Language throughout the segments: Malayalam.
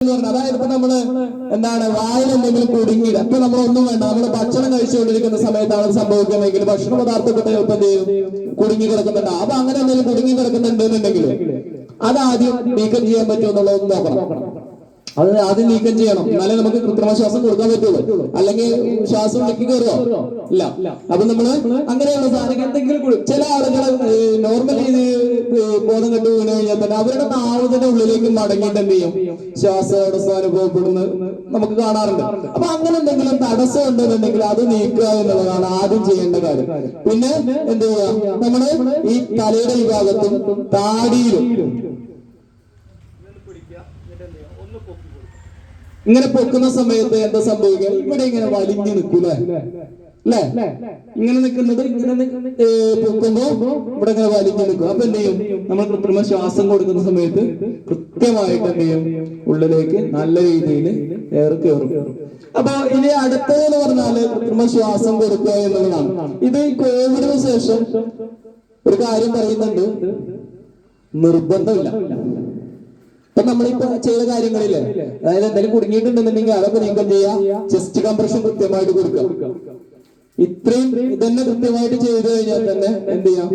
അതായത് ഇപ്പൊ നമ്മള് എന്താണ് വായിൽ എന്തെങ്കിലും കുടുങ്ങി അപ്പൊ നമ്മളൊന്നും വേണ്ട, നമ്മള് ഭക്ഷണം കഴിച്ചുകൊണ്ടിരിക്കുന്ന സമയത്താണ് സംഭവിക്കുന്നതെങ്കിൽ ഭക്ഷണ പദാർത്ഥപ്പെട്ട ചിലപ്പോൾ എന്ത് ചെയ്യും, കുടുങ്ങി കിടക്കുന്നുണ്ട്. അപ്പൊ അങ്ങനെ എന്തെങ്കിലും കുടുങ്ങി കിടക്കുന്നുണ്ട് എന്നുണ്ടെങ്കിൽ അതാദ്യം നീക്കം ചെയ്യാൻ പറ്റുമോ എന്നുള്ളതൊന്ന് നോക്കണം. അത് ആദ്യം നീക്കം ചെയ്യണം, എന്നാലേ നമുക്ക് കൃത്രിമ ശ്വാസം കൊടുക്കാൻ പറ്റുള്ളൂ. അല്ലെങ്കിൽ ശ്വാസം ഉള്ളിലേക്ക് കയറുമോ? ഇല്ല. അപ്പൊ നമ്മള് അങ്ങനെയുള്ള സാധനം എന്തെങ്കിലും ചില ആളുകൾ നോർമലി ബോധം കെട്ട് വീണ് കഴിഞ്ഞാൽ തന്നെ അവരുടെ നാവതിന്റെ ഉള്ളിലേക്ക് മടങ്ങിയിട്ട് എന്ത് ചെയ്യും, ശ്വാസതടസ്സം അനുഭവപ്പെടുന്നത് നമുക്ക് കാണാറുണ്ട്. അപ്പൊ അങ്ങനെ എന്തെങ്കിലും തടസ്സം ഉണ്ടെന്നുണ്ടെങ്കിൽ അത് നീക്കുക എന്നുള്ളതാണ് ആദ്യം ചെയ്യേണ്ട കാര്യം. പിന്നെ എന്ത് ചെയ്യാം, നമ്മള് ഈ തലയുടെ ഈ ഭാഗത്തും താടിയിലും ഇങ്ങനെ പൊക്കുന്ന സമയത്ത് എന്താ സംഭവിക്കുക, ഇവിടെ ഇങ്ങനെ വലിഞ്ഞു നിൽക്കൂലേ, അല്ലേ? ഇങ്ങനെ നിൽക്കുന്നത് ഇങ്ങനെ പൊക്കുമ്പോ ഇവിടെ ഇങ്ങനെ വലിഞ്ഞു നിൽക്കും. അപ്പൊ എന്ത് ചെയ്യും, നമ്മൾ കൃത്രിമ ശ്വാസം കൊടുക്കുന്ന സമയത്ത് കൃത്യമായിട്ട് എന്ത് ചെയ്യും, ഉള്ളിലേക്ക് നല്ല രീതിയിൽ എയർ കയറും. അപ്പൊ ഇനി അടുത്തതെന്ന് പറഞ്ഞാല് കൃത്രിമ ശ്വാസം കൊടുക്കുക എന്നുള്ളതാണ്. ഇത് കോവിഡിന് ശേഷം ഒരു കാര്യം പറയുന്നുണ്ട്, നിർബന്ധമില്ല. അപ്പൊ നമ്മളിപ്പോ ചെയ്ത കാര്യങ്ങളില്ലേ, അതായത് എന്തെങ്കിലും കുടുങ്ങിയിട്ടുണ്ടെന്നുണ്ടെങ്കിൽ അതൊക്കെ നീക്കം ചെയ്യാം. ചെസ്റ്റ് കംപ്രഷൻ കൃത്യമായിട്ട് കൊടുക്കുക. ഇത്രയും ഇതന്നെ കൃത്യമായിട്ട് ചെയ്തു കഴിഞ്ഞാൽ തന്നെ എന്ത് ചെയ്യാം,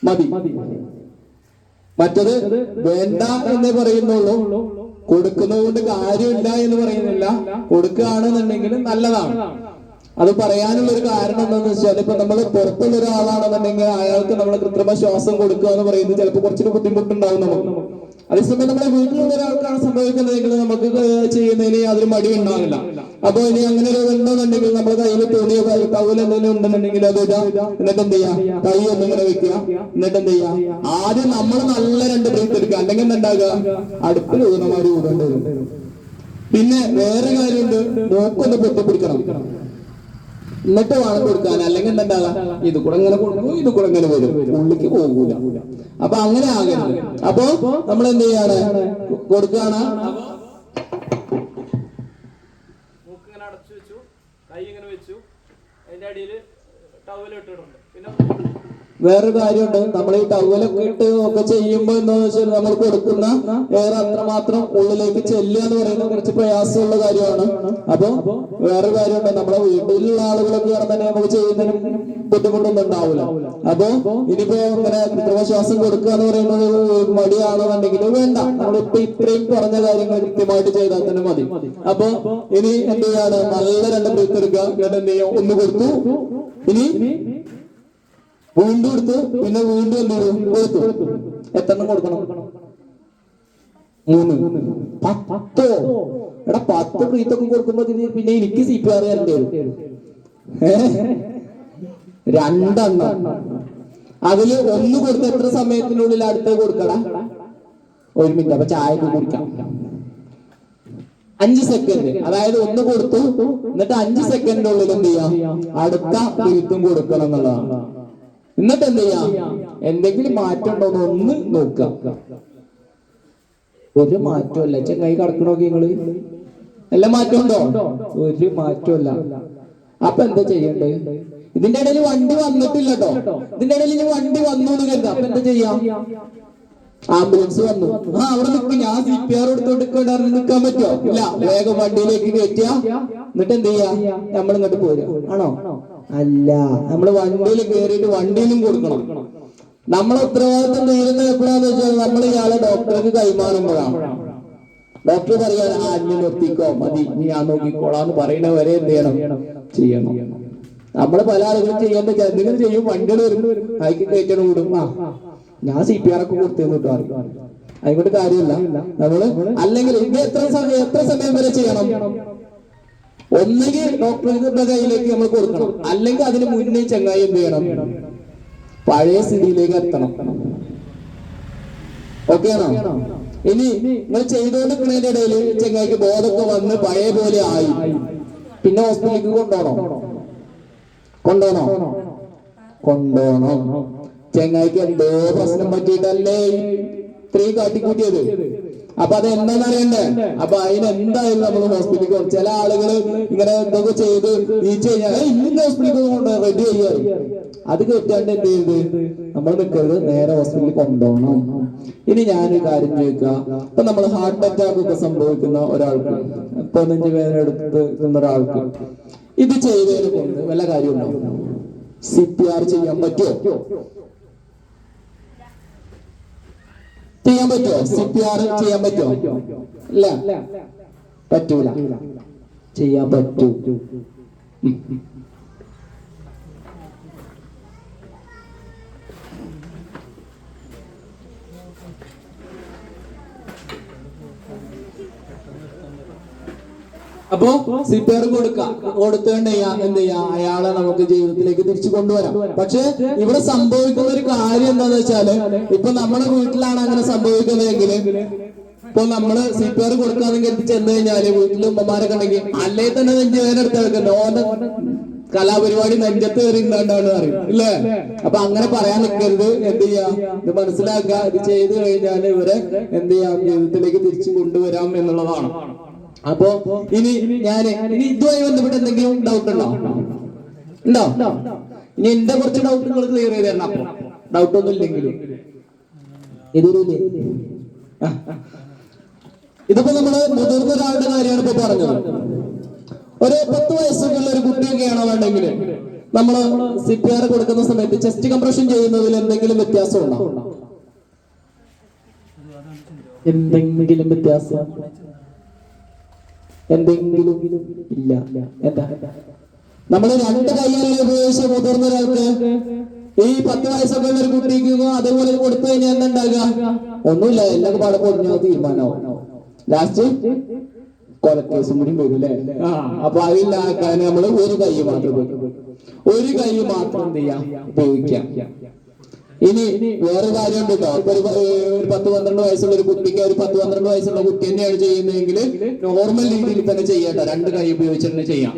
മതി. മറ്റത് വേണ്ട എന്നേ പറയുന്നുള്ളൂ, കൊടുക്കുന്നത് കൊണ്ട് കാര്യമില്ല എന്ന് പറയുന്നില്ല. കൊടുക്കുകയാണെന്നുണ്ടെങ്കിൽ നല്ലതാണ്. അത് പറയാനുള്ള ഒരു കാരണം എന്താണെന്ന് വെച്ചാൽ, ഇപ്പൊ നമ്മൾ പുറത്തുള്ള ഒരാളാണെന്നുണ്ടെങ്കിൽ അയാൾക്ക് നമ്മൾ കൃത്രിമ ശ്വാസം കൊടുക്കുക എന്ന് പറയുന്നത് ചിലപ്പോൾ കുറച്ചൊരു ബുദ്ധിമുട്ടുണ്ടാവും നമുക്ക്. അതേസമയം നമ്മുടെ വീട്ടിലുള്ള ഒരാൾക്കാണ് സംഭവിക്കുന്നതെങ്കിൽ നമുക്ക് ചെയ്യുന്നതിന് യാതൊരു മടി ഉണ്ടാവില്ല. അപ്പൊ ഇനി അങ്ങനെ ഒരു ഉണ്ടെന്നുണ്ടെങ്കിൽ നമ്മുടെ കയ്യിൽ തുണിയോ ടവൽ എന്തെങ്കിലും ഉണ്ടെന്നുണ്ടെങ്കിൽ അത് ഇടാം. എന്നിട്ട് എന്ത് ചെയ്യാം, കൈ ഒന്നിങ്ങനെ വെക്കുക. എന്നിട്ട് എന്ത് ചെയ്യാം, ആദ്യം നമ്മൾ നല്ല 2 ബ്രീത്ത് എടുക്കുക. അല്ലെങ്കിൽ എന്താകുക, അടുപ്പിൽ ഊർണ്ണമാരി ഊടേണ്ടി വരും. പിന്നെ വേറെ കാര്യമുണ്ട്, മൂക്കൊന്ന് പൊട്ടിപ്പിടിക്കണം. എന്നിട്ട് വേണം കൊടുക്കാൻ. അല്ലെങ്കിൽ എന്താകാം, ഇത് കൂടെ ഇങ്ങനെ കൊടുക്കും, ഇത് കൂടെ ഇങ്ങനെ വരും, ഉള്ളിക്ക് പോകൂല. അപ്പൊ അങ്ങനെ ആകരുത്. അപ്പൊ നമ്മൾ എന്ത് ചെയ്യാണ്, കൊടുക്കാണ്. മൂക്കിങ്ങനെ അടച്ചു വെച്ചു, കൈ ഇങ്ങനെ വെച്ചു, അതിന്റെ അടിയിൽ ടവൽ ഇട്ടിട്ടുണ്ട്. പിന്നെ വേറൊരു കാര്യമുണ്ട്, നമ്മൾ ഈ ടവലൊക്കെ ഇട്ട് ഒക്കെ ചെയ്യുമ്പോൾ എന്താണെന്ന് വെച്ചാൽ നമ്മൾ കൊടുക്കുന്ന എയർ അത്രമാത്രം ഉള്ളിലേക്ക് ചെല്ലുക എന്ന് പറയുന്നത് കുറച്ച് പ്രയാസമുള്ള കാര്യമാണ്. അപ്പൊ വേറൊരു കാര്യമുണ്ട്, നമ്മുടെ വീട്ടിലുള്ള ആളുകളൊക്കെ ആണെന്നുണ്ടെങ്കിൽ നമുക്ക് ചെയ്യുന്നതിനും ബുദ്ധിമുട്ടൊന്നും ഉണ്ടാവില്ല. അപ്പൊ ഇനിയിപ്പോ ഇങ്ങനെ കൃത്രിമ ശ്വാസം കൊടുക്കുക എന്ന് പറയുന്നത് മടിയാണെന്നുണ്ടെങ്കിൽ വേണ്ട, നമ്മളിപ്പോ ഇത്രയും പറഞ്ഞ കാര്യങ്ങൾ കൃത്യമായിട്ട് ചെയ്താൽ തന്നെ മതി. അപ്പൊ ഇനി എന്ത് ചെയ്യാണ്, നല്ല 2 ബ്രീത്ത് എടുക്കുക. എന്നിട്ട് എന്ത് ചെയ്യാം, ഒന്ന് കൊടുത്തു, ഇനി വീണ്ടും എടുത്തു, പിന്നെ വീണ്ടും എന്ത് ചെയ്തു, കൊടുത്തു. എത്രണ്ണം കൊടുക്കണം? 3, 10. എടാ 10 ബ്രീത്തൊക്കെ കൊടുക്കുമ്പോ പിന്നെ എനിക്ക് CPR തരേണ്ടി വരും. 2 എണ്ണം. അതില് 1 കൊടുത്ത് എത്ര സമയത്തിനുള്ളിൽ അടുത്ത് കൊടുക്കണം? 1 മിനിറ്റ്. അപ്പൊ ചായ കുടിക്കാം. 5 സെക്കൻഡ്. അതായത് 1 കൊടുത്തു, എന്നിട്ട് 5 സെക്കൻഡിനുള്ളിൽ എന്ത് ചെയ്യാം, അടുത്ത ബ്രീത്തും കൊടുക്കണം എന്നുള്ളതാണ്. എന്നിട്ട് എന്ത് ചെയ്യാം, എന്തെങ്കിലും മാറ്റം ഉണ്ടോ എന്ന് ഒന്ന് നോക്കാം. ഒരു മാറ്റമല്ല. ചെങ്ങായി കടക്കണോക്കി നിങ്ങള്, എല്ലാ മാറ്റം ഉണ്ടോ? ഒരു മാറ്റമല്ല. അപ്പൊ എന്താ ചെയ്യണ്ടേ, ഇതിന്റെ ഇടയിൽ വണ്ടി വന്നിട്ടില്ല കേട്ടോ. ഇതിന്റെ ഇടയിൽ ഇനി വണ്ടി വന്നു എന്ന് കരുതാം. അപ്പൊ എന്താ ചെയ്യാം, ആംബുലൻസ് വന്നു, അവിടെ നിൽക്കും, ഞാൻ CPR കൊടുത്തോട്ട് നിൽക്കാൻ പറ്റുമോ? ഇല്ല. വേഗം വണ്ടിയിലേക്ക് കയറ്റുക. എന്നിട്ട് എന്ത് ചെയ്യാ, നമ്മൾ ഇങ്ങോട്ട് പോരുക. ആണോ? അല്ല, നമ്മള് വണ്ടിയിൽ കയറിയിട്ട് വണ്ടിയിലും കൊടുക്കണം. നമ്മളെ ഉത്തരവാദിത്വം തീരുന്നത് എപ്പോഴാന്ന് വെച്ചാൽ, നമ്മൾ ഇയാളെ ഡോക്ടർക്ക് കൈമാറുമ്പോഴാണ്. ഡോക്ടർ പറയാൻ അഞ്ഞു നിർത്തിക്കോ, മതി, ഞാൻ നോക്കിക്കോളാന്ന് പറയുന്ന വരെ എന്ത് ചെയ്യണം. നമ്മള് പല ആളുകളും ചെയ്യേണ്ട എന്തെങ്കിലും ചെയ്യും, വണ്ടികൾ വരും, അയക്ക് കയറ്റണം വിടും. ഞാൻ CPR ഒക്കെ കൊടുത്തെന്ന് കിട്ടും, അതിങ്ങോട്ട് കാര്യമില്ല. നമ്മള് അല്ലെങ്കിൽ ഇത് എത്ര സമയം വരെ ചെയ്യണം? ഒന്നുകിൽ ഡോക്ടറുടെ കയ്യിലേക്ക് നമ്മൾ കൊടുക്കണം, അല്ലെങ്കിൽ അതിന് മുന്നേ ചങ്ങായി എന്ത് ചെയ്യണം, പഴയ സ്ഥിതിയിലേക്ക് എത്തണം. ഓക്കെ ആണോ? ഇനി നിങ്ങൾ ചെയ്തുകൊണ്ടിരിക്കുന്നതിന്റെ ഇടയിൽ ചങ്ങായിക്ക് ബോധമൊക്കെ വന്ന് പഴയ പോലെ ആയി, പിന്നെ ഹോസ്പിറ്റലിലേക്ക് കൊണ്ടുപോകണോ? ചെങ്ങായിക്ക് എന്തോ പ്രശ്നം പറ്റിയിട്ടല്ലേ ഇത്രയും കാട്ടിക്കൂട്ടിയത്. അപ്പൊ അത് എന്താണെന്ന് അറിയണ്ടേ? അപ്പൊ അതിനെന്തായാലും നമ്മൾ ഹോസ്പിറ്റലിൽ പോകും. ചില ആളുകൾ ഇങ്ങനെ എന്തൊക്കെ ചെയ്ത് നീച്ച് കഴിഞ്ഞാൽ ഇന്ന് ഹോസ്പിറ്റലിൽ കൊണ്ട് റെഡി ചെയ്യാറ്. അത് കേട്ടാണ്ട് എന്ത് ചെയ്ത് നമ്മൾ നിൽക്കരുത്, നേരെ ഹോസ്പിറ്റലിൽ കൊണ്ടുപോകണം. ഇനി ഞാനൊരു കാര്യം ചോദിക്കാം. ഇപ്പൊ നമ്മൾ ഹാർട്ട് അറ്റാക്ക് ഒക്കെ സംഭവിക്കുന്ന ഒരാൾക്ക്, ഇപ്പൊ നെഞ്ചുവേദന എടുക്കുന്ന ഒരാൾക്ക് ഇത് ചെയ്തതിനെ കൊണ്ട് വല്ല കാര്യമുണ്ടോ? CPR ചെയ്യാൻ പറ്റുമോ? ചെയ്യാൻ പറ്റുമോ? CPR ചെയ്യാൻ പറ്റുമോ? ഇല്ല, പറ്റൂല. ചെയ്യാൻ പറ്റൂ. അപ്പോ CPR കൊടുത്തുകൊണ്ട് എന്ത് ചെയ്യാം, അയാളെ നമുക്ക് ജീവിതത്തിലേക്ക് തിരിച്ചു കൊണ്ടുവരാം. പക്ഷെ ഇവിടെ സംഭവിക്കുന്ന ഒരു കാര്യം എന്താന്ന് വെച്ചാല്, ഇപ്പൊ നമ്മുടെ വീട്ടിലാണ് അങ്ങനെ സംഭവിക്കുന്നതെങ്കിൽ, ഇപ്പൊ നമ്മള് CPR കൊടുക്കാന്ന് കരുതി ചെന്ന് കഴിഞ്ഞാല് വീട്ടില് ഉമ്മമാരൊക്കെ ഉണ്ടെങ്കിൽ അല്ലേ തന്നെ നെഞ്ചുവേദന എടുത്ത് വെക്കുന്നത്, ഓന്റെ കലാപരിപാടി നെഞ്ചത്ത് കയറി ഇന്നാണ്ടാണ് അറിയും ഇല്ലേ? അപ്പൊ അങ്ങനെ പറയാൻ നിൽക്കരുത്. എന്ത് ചെയ്യാം, ഇത് മനസ്സിലാക്കുക. ഇത് ചെയ്തു കഴിഞ്ഞാൽ ഇവരെ എന്ത് ചെയ്യാം, ജീവിതത്തിലേക്ക് തിരിച്ചു കൊണ്ടുവരാം എന്നുള്ളതാണ്. അപ്പോ ഇനി ഇതുമായി ബന്ധപ്പെട്ട് എന്തെങ്കിലും ഡൗട്ട് ഉണ്ടോ? ഇനി എന്റെ കുറച്ച് ഡൗട്ടുകൾ ക്ലിയർ ചെയ്ത് തരണം. അപ്പൊ ഡൗട്ട് ഒന്നും ഇല്ലെങ്കിൽ ഇതിപ്പോ നമ്മള് മുതിർന്ന ഒരാളുടെ കാര്യമാണ് ഇപ്പൊ പറഞ്ഞത്. ഒരു 10 വയസ്സൊക്കെയുള്ള ഒരു കുട്ടിയൊക്കെയാണോ വേണ്ടെങ്കിൽ നമ്മള് CPR കൊടുക്കുന്ന സമയത്ത് ചെസ്റ്റ് കംപ്രഷൻ ചെയ്യുന്നതിൽ എന്തെങ്കിലും വ്യത്യാസം ഉണ്ടോ? എന്തെങ്കിലും വ്യത്യാസം? എന്തെങ്കിലും ഇല്ല. എന്താ, നമ്മള് 2 കൈകളിൽ ഉപയോഗിച്ച് മുതിർന്ന ഒരാൾക്ക് ഈ 10 വയസ്സൊക്കെ ഉള്ള ഒരു കുട്ടിക്ക് അതേപോലെ കൊടുത്തു കഴിഞ്ഞാൽ എന്തുണ്ടാകുക? ഒന്നുമില്ല, എല്ലാം പാടെ പൊടിഞ്ഞോ തീരുമാനമാവും. ലാസ്റ്റ് കൊലക്കേസും കൂടി വരും അല്ലേ? അപ്പൊ അതിലാക്കാൻ നമ്മള് ഒരു കൈ മാത്രം എന്ത് ചെയ്യാം, ഉപയോഗിക്കാം. ഇനി വേറെ കാര്യം ഉണ്ട് കേട്ടോ. ഇപ്പൊ ഒരു 10-12 വയസ്സുള്ള ഒരു കുട്ടിക്ക്, ഒരു 10-12 വയസ്സുള്ള കുട്ടി തന്നെയാണ് ചെയ്യുന്നതെങ്കിൽ നോർമൽ രീതിയിൽ തന്നെ ചെയ്യട്ടെ, 2 കൈ ഉപയോഗിച്ച് തന്നെ ചെയ്യാം.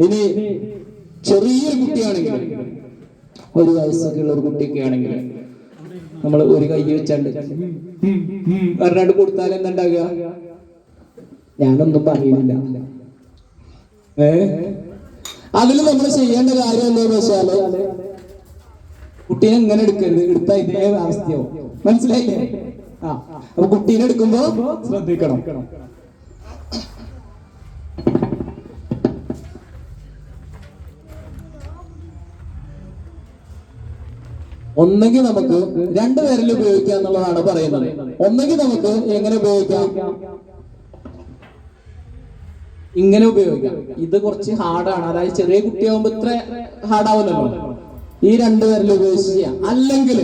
ഇനി ചെറിയൊരു കുട്ടിയാണെങ്കിൽ, 1 വയസ്സൊക്കെ ഉള്ള ഒരു കുട്ടിയൊക്കെ ആണെങ്കിൽ നമ്മൾ ഒരു കൈ വെച്ചാണ്ട് ഒരെണ്ണം കൊടുത്താൽ എന്തുണ്ടാകുക? ഞാനൊന്നും പറയുന്നില്ല. അതിൽ നമ്മൾ ചെയ്യേണ്ട കാര്യം എന്താണെന്ന് വെച്ചാല്, കുട്ടീനെ ഇങ്ങനെ എടുക്കരുത്, എടുത്താ ഇതേ അവസ്ഥയാവും. മനസ്സിലായില്ലേ? അപ്പൊ കുട്ടീനെ എടുക്കുമ്പോ ശ്രദ്ധിക്കണം. ഒന്നെങ്കിൽ നമുക്ക് 2 വിരൽ ഉപയോഗിക്കാം എന്നുള്ളതാണ് പറയുന്നത്. ഒന്നെങ്കിൽ നമുക്ക് എങ്ങനെ ഉപയോഗിക്കാം, ഇങ്ങനെ ഉപയോഗിക്കാം. ഇത് കുറച്ച് ഹാർഡാണ്, അതായത് ചെറിയ കുട്ടിയാകുമ്പോ ഇത്ര ഹാർഡാവുന്നല്ലോ. ഈ 2 വിരൽ ഉപയോഗിച്ച് ചെയ്യാം. അല്ലെങ്കിൽ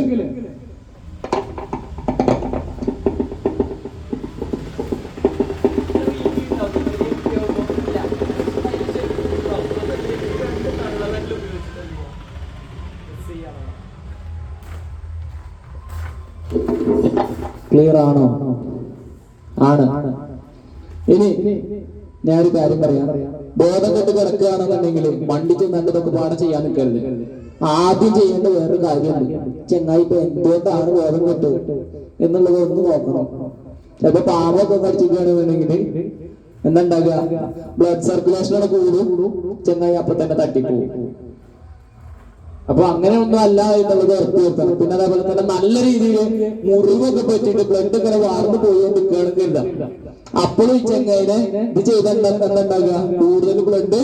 ക്ലിയർ ആണോ? ആണ്. ഇനി ഞാനൊരു കാര്യം പറയാം. ബോധം കൊണ്ട് കിടക്കുകയാണെന്നുണ്ടെങ്കിൽ വണ്ടി ചെന്നതൊക്കെ പാടെ ചെയ്യാൻ നിൽക്കരുത്. ആദ്യം ചെയ്യേണ്ട വേറൊരു കാര്യമുണ്ട്. ചെങ്ങായി ഇപ്പൊ എന്തുകൊണ്ടാണ് ബോധം കെട്ട് എന്നുള്ളത് ഒന്ന് നോക്കണം. ചിലപ്പോ പാമ്പൊക്കെ കടിച്ചിരിക്കുകയാണെന്നുണ്ടെങ്കിൽ എന്തുണ്ടാകുക, ബ്ലഡ് സർക്കുലേഷനോടെ കൂടും, ചെങ്ങായി അപ്പൊ തന്നെ തട്ടിപ്പോവും. അപ്പൊ അങ്ങനെ ഒന്നും അല്ല എന്നുള്ളത് ഉറപ്പുവരുത്തണം. പിന്നെ അതേപോലെ തന്നെ നല്ല രീതിയിൽ മുറിവൊക്കെ പറ്റിയിട്ട് ബ്ലഡ് ഇങ്ങനെ വാർന്നു പോയിക്കൊണ്ടിരിക്കുകയാണെങ്കിൽ അപ്പോഴും ഈ ചെങ്ങൈനെ ഇത് ചെയ്താൽ എന്തുണ്ടാകുക, കൂടുതൽ ബ്ലഡ്